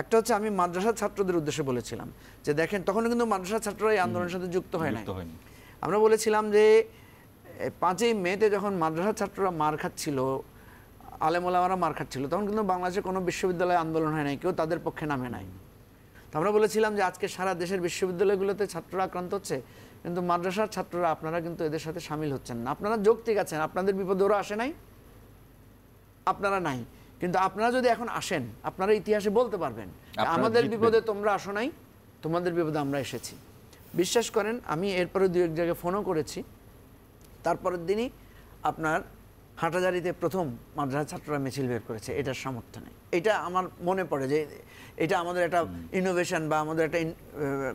একটা হচ্ছে আমি মাদ্রাসা ছাত্রদের উদ্দেশ্যে বলেছিলাম যে দেখেন, তখন কিন্তু মাদ্রাসা ছাত্ররা এই আন্দোলনের সাথে যুক্ত হয় না, আমরা বলেছিলাম যে 5ই মেতে যখন মাদ্রাসা ছাত্ররা মার খাচ্ছিল, আলেমোলামারা মার খাচ্ছিল, তখন কিন্তু বাংলাদেশে কোনো বিশ্ববিদ্যালয়ে আন্দোলন হয় নাই, কেউ তাদের পক্ষে নামে নাই। তো আমরা বলেছিলাম যে আজকে সারা দেশের বিশ্ববিদ্যালয়গুলোতে ছাত্ররা আক্রান্ত হচ্ছে, কিন্তু মাদ্রাসার ছাত্ররা আপনারা কিন্তু এদের সাথে সামিল হচ্ছেন না। আপনারা যৌক্তিক আছেন, আপনাদের বিপদে ওরা আসে নাই, আপনারা নাই, কিন্তু আপনারা যদি এখন আসেন আপনারা ইতিহাসে বলতে পারবেন আমাদের বিপদে তোমরা আসো নাই, তোমাদের বিপদে আমরা এসেছি। বিশ্বাস করেন আমি এরপরে 2-1 জায়গায় ফোনও করেছি, তারপরের দিনই আপনার হাটাজারিতে প্রথম মাদ্রাসা ছাত্ররা মিছিল বের করেছে এটার সমর্থনে। এটা আমার মনে পড়ে যে এটা আমাদের একটা ইনোভেশন বা আমাদের একটা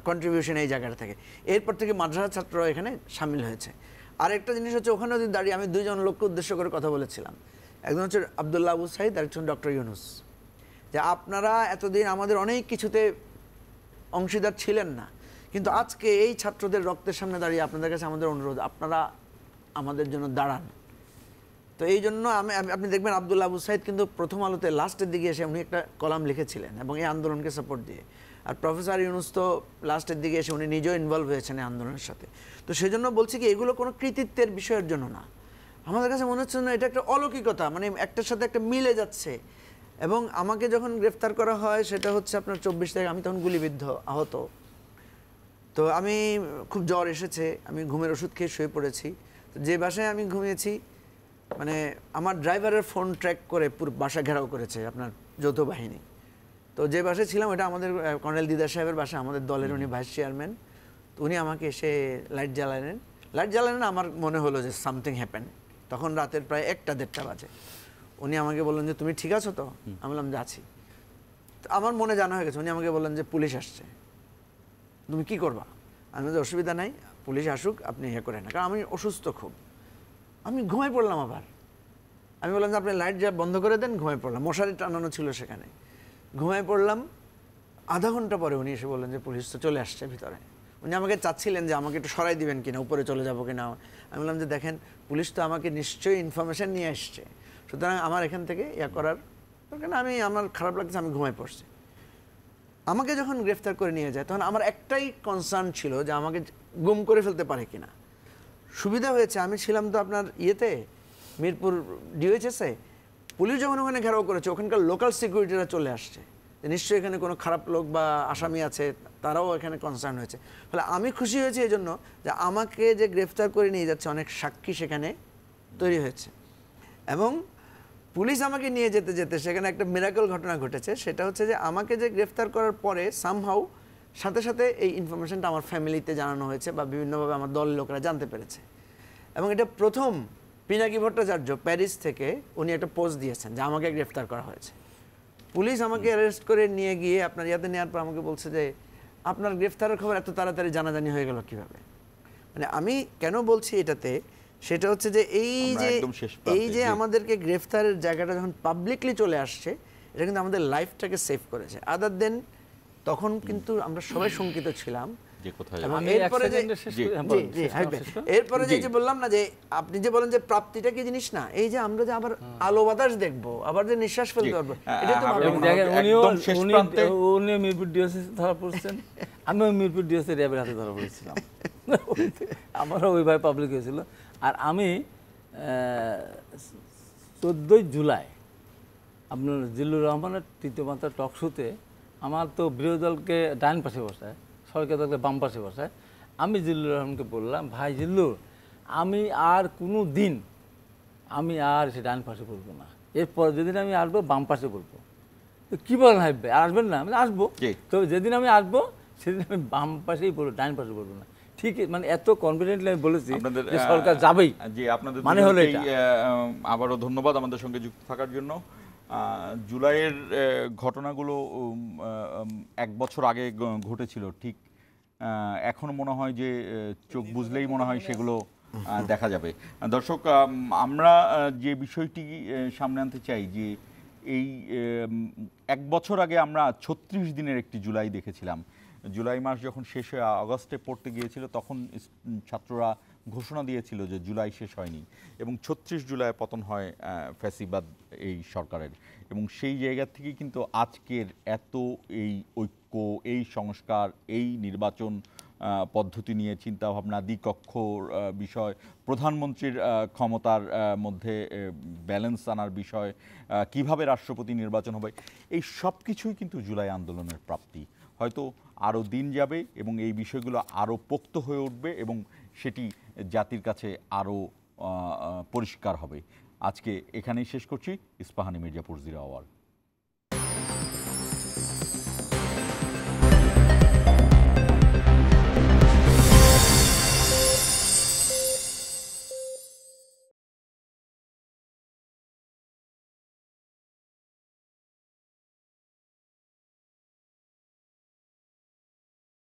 কন্ট্রিবিউশন এই জায়গাটা থেকে। এরপর থেকে মাদ্রাসা ছাত্ররা এখানে সামিল হয়েছে। আরেকটা জিনিস হচ্ছে, ওখানে যদি দাঁড়িয়ে আমি 2 জন লোককে উদ্দেশ্য করে কথা বলেছিলাম, একজন হচ্ছে আব্দুল্লাহ আবু সাইদ, আরেকজন ডক্টর ইউনুস, যে আপনারা এতদিন আমাদের অনেক কিছুতে অংশীদার ছিলেন না, কিন্তু আজকে এই ছাত্রদের রক্তের সামনে দাঁড়িয়ে আপনাদের কাছে আমাদের অনুরোধ, আপনারা আমাদের জন্য দাঁড়ান। তো এই জন্য আপনি দেখবেন আব্দুল্লাহ আবু সাইদ কিন্তু প্রথম আলোতে লাস্টের দিকে এসে উনি একটা কলাম লিখেছিলেন এবং এই আন্দোলনকে সাপোর্ট দিয়ে। আর প্রফেসর ইউনুস তো লাস্টের দিকে এসে উনি নিজেও ইনভলভ হয়েছেন এই আন্দোলনের সাথে। তো সেই জন্য বলছি কি, এগুলো কোনো কৃতিত্বের বিষয়ের জন্য না, আমাদের কাছে মনে হচ্ছে না এটা একটা অলৌকিকতা, মানে একটার সাথে একটা মিলে যাচ্ছে। এবং আমাকে যখন গ্রেফতার করা হয় সেটা হচ্ছে আপনার 24 তারিখ, আমি তখন গুলিবিদ্ধ আহত। তো আমি খুব জ্বর এসেছে, আমি ঘুমের ওষুধ খেয়ে শুয়ে পড়েছি। তো যে বাসায় আমি ঘুমিয়েছি, মানে আমার ড্রাইভারের ফোন ট্র্যাক করে পুরো বাসা ঘেরাও করেছে আপনার যৌথ বাহিনী। তো যে বাসায় ছিলাম এটা আমাদের কর্নেল দিদার সাহেবের বাসা, আমাদের দলের উনি ভাইস চেয়ারম্যান। তো উনি আমাকে এসে লাইট জ্বালালেন, আমার মনে হলো যে সামথিং হ্যাপেন। তখন রাতের প্রায় 1টা-1.5টা বাজে। উনি আমাকে বললেন যে তুমি ঠিক আছো তো? আমি বললাম যে আছি। আমার মনে জানা হয়ে গেছে। উনি আমাকে বললেন যে পুলিশ আসছে, তুমি কি করবা? আমি বলছি অসুবিধা নাই, পুলিশ আসুক, আপনি ইয়ে করেন না, কারণ আমি অসুস্থ খুব। আমি ঘুমাই পড়লাম। আবার আমি বললাম যে আপনি লাইট যা বন্ধ করে দেন, ঘুমাই পড়লাম। মশারি টানানো ছিল সেখানে, ঘুমাই পড়লাম। আধা ঘন্টা পরে উনি এসে বললেন যে পুলিশ তো চলে আসছে ভিতরে। উনি আমাকে চাচ্ছিলেন যে আমাকে একটু সরাই দিবেন কিনা, উপরে চলে যাবো কিনা। আমি বললাম যে দেখেন, পুলিশ তো আমাকে নিশ্চয়ই ইনফরমেশন নিয়ে আসছে, সুতরাং আমার এখান থেকে ইয়া করার দরকার না। আমার খারাপ লাগছে, আমি ঘুমাই পড়ছি। আমাকে যখন গ্রেফতার করে নিয়ে যায় তখন আমার একটাই কনসার্ন ছিল যে আমাকে গুম করে ফেলতে পারে কিনা। সুবিধা হয়েছে, আমি ছিলাম তো আপনার ইয়েতে, মিরপুর ডিওএইচএসে। পুলিশ যখন ওখানে ঘেরাও করেছে, ওখানকার লোকাল সিকিউরিটিরা চলে আসছে, নিশ্চয়ই এখানে কোনো খারাপ লোক বা আসামি আছে, তারাও এখানে কনসার্ন হয়েছে। ফলে আমি খুশি হয়েছি এই জন্য যে আমাকে যে গ্রেফতার করে নিয়ে যাচ্ছে, অনেক সাক্ষী সেখানে তৈরি হয়েছে। এবং পুলিশ আমাকে নিয়ে যেতে যেতে সেখানে একটা মিরাকল ঘটনা ঘটেছে। সেটা হচ্ছে যে আমাকে যে গ্রেফতার করার পরে সামহাউ সাথে সাথে এই ইনফরমেশনটা আমার ফ্যামিলিতে জানানো হয়েছে বা বিভিন্নভাবে আমার দলের লোকেরা জানতে পেরেছে। এবং এটা প্রথম পিনাকি ভট্টাচার্য প্যারিস থেকে উনি একটা পোস্ট দিয়েছেন যে আমাকে গ্রেফতার করা হয়েছে। পুলিশ আমাকে অ্যারেস্ট করে নিয়ে গিয়ে আপনার ইয়াতে নেওয়ার পর আমাকে বলছে যে আপনার গ্রেফতারের খবর এত তাড়াতাড়ি জানাজানি হয়ে গেল কীভাবে। মানে আমি কেন বলছি এটাতে, সেটা হচ্ছে যে এই যে আমাদেরকে গ্রেফতারের জায়গাটা যখন পাবলিকলি চলে আসছে, এটা কিন্তু আমাদের লাইফটাকে সেভ করেছে। আদার দেন তখন কিন্তু আমরা সবাই শঙ্কিত ছিলাম। এরপরে যে বললাম না যে আপনি যে বলেন যে প্রাপ্তিটা কি জিনিস না, এই যে আমরা যে আবার আলো বাতাস দেখবো, আবার যে নিঃশ্বাস ফেলতে পারবো, এটা তো উনিও মিরপুর ডিওসি ধরা পড়ছেন, আমিও মিরপুর ডিওসি র্যাবের হাতে ধরা পড়েছিলাম। আমারও ওইভাবে পাবলিক হয়েছিল। আর আমি 14ই জুলাই আপনার জিল্লুর রহমানের তৃতীয় মাত্রা টক শোতে, আমার তো বিরোধী দলকে ডান পাশে বসায়, সরকার দলকে বাম পাশে বসায়। আমি জিল্লুর রহমানকে বললাম, ভাই জিল্লুর, আমি আর কোনো দিন আমি আর সে ডান পাশে বলবো না, এরপর যেদিন আমি আসবো বাম পাশে বলবো। তো কী বলেন হাইবে, আসবেন না? আমি আসবো, তো যেদিন আমি আসবো সেদিন আমি বাম পাশেই বলবো, ডান পাশে বলবো না। ঠিক, মানে এত কনফিডেন্টলি আমি বলেছি যে সরকার যাবেই। জি, আপনাদের মানে হলো এটা। আবারও ধন্যবাদ আমাদের সঙ্গে যুক্ত থাকার জন্য। জুলাইয়ের ঘটনাগুলো 1 বছর আগে ঘটেছিল, ঠিক এখন মনে হয় যে চোখ বুঝলেই মনে হয় সেগুলো দেখা যাবে। দর্শক, আমরা যে বিষয়টি সামনে আনতে চাই যে এই 1 বছর আগে আমরা 36 দিনের একটি জুলাই দেখেছিলাম। জুলাই মাস যখন শেষ হয়ে আগস্টে পড়তে গিয়েছিল, তখন ছাত্ররা ঘোষণা দিয়েছিল যে জুলাই শেষ হয়নি, এবং 36 জুলাই পতন হয় ফ্যাসিবাদ এই সরকারের। এবং সেই জায়গা থেকে কিন্তু আজকের এত এই ঐক্য, এই সংস্কার, এই নির্বাচন পদ্ধতি নিয়ে চিন্তাভাবনা, দ্বিকক্ষর বিষয়, প্রধানমন্ত্রীর ক্ষমতার মধ্যে ব্যালেন্স আনার বিষয়, কিভাবে রাষ্ট্রপতি নির্বাচন হবে, এই সব কিছুই কিন্তু জুলাই আন্দোলনের প্রাপ্তি। হয়তো আরও দিন যাবে এবং এই বিষয়গুলো আরও পোক্ত হয়ে উঠবে এবং সেটি জাতির কাছে আরও পরিষ্কার হবে। আজকে এখানেই শেষ করছি। ইস্পাহানি মির্জাপুর 0 আওয়ার।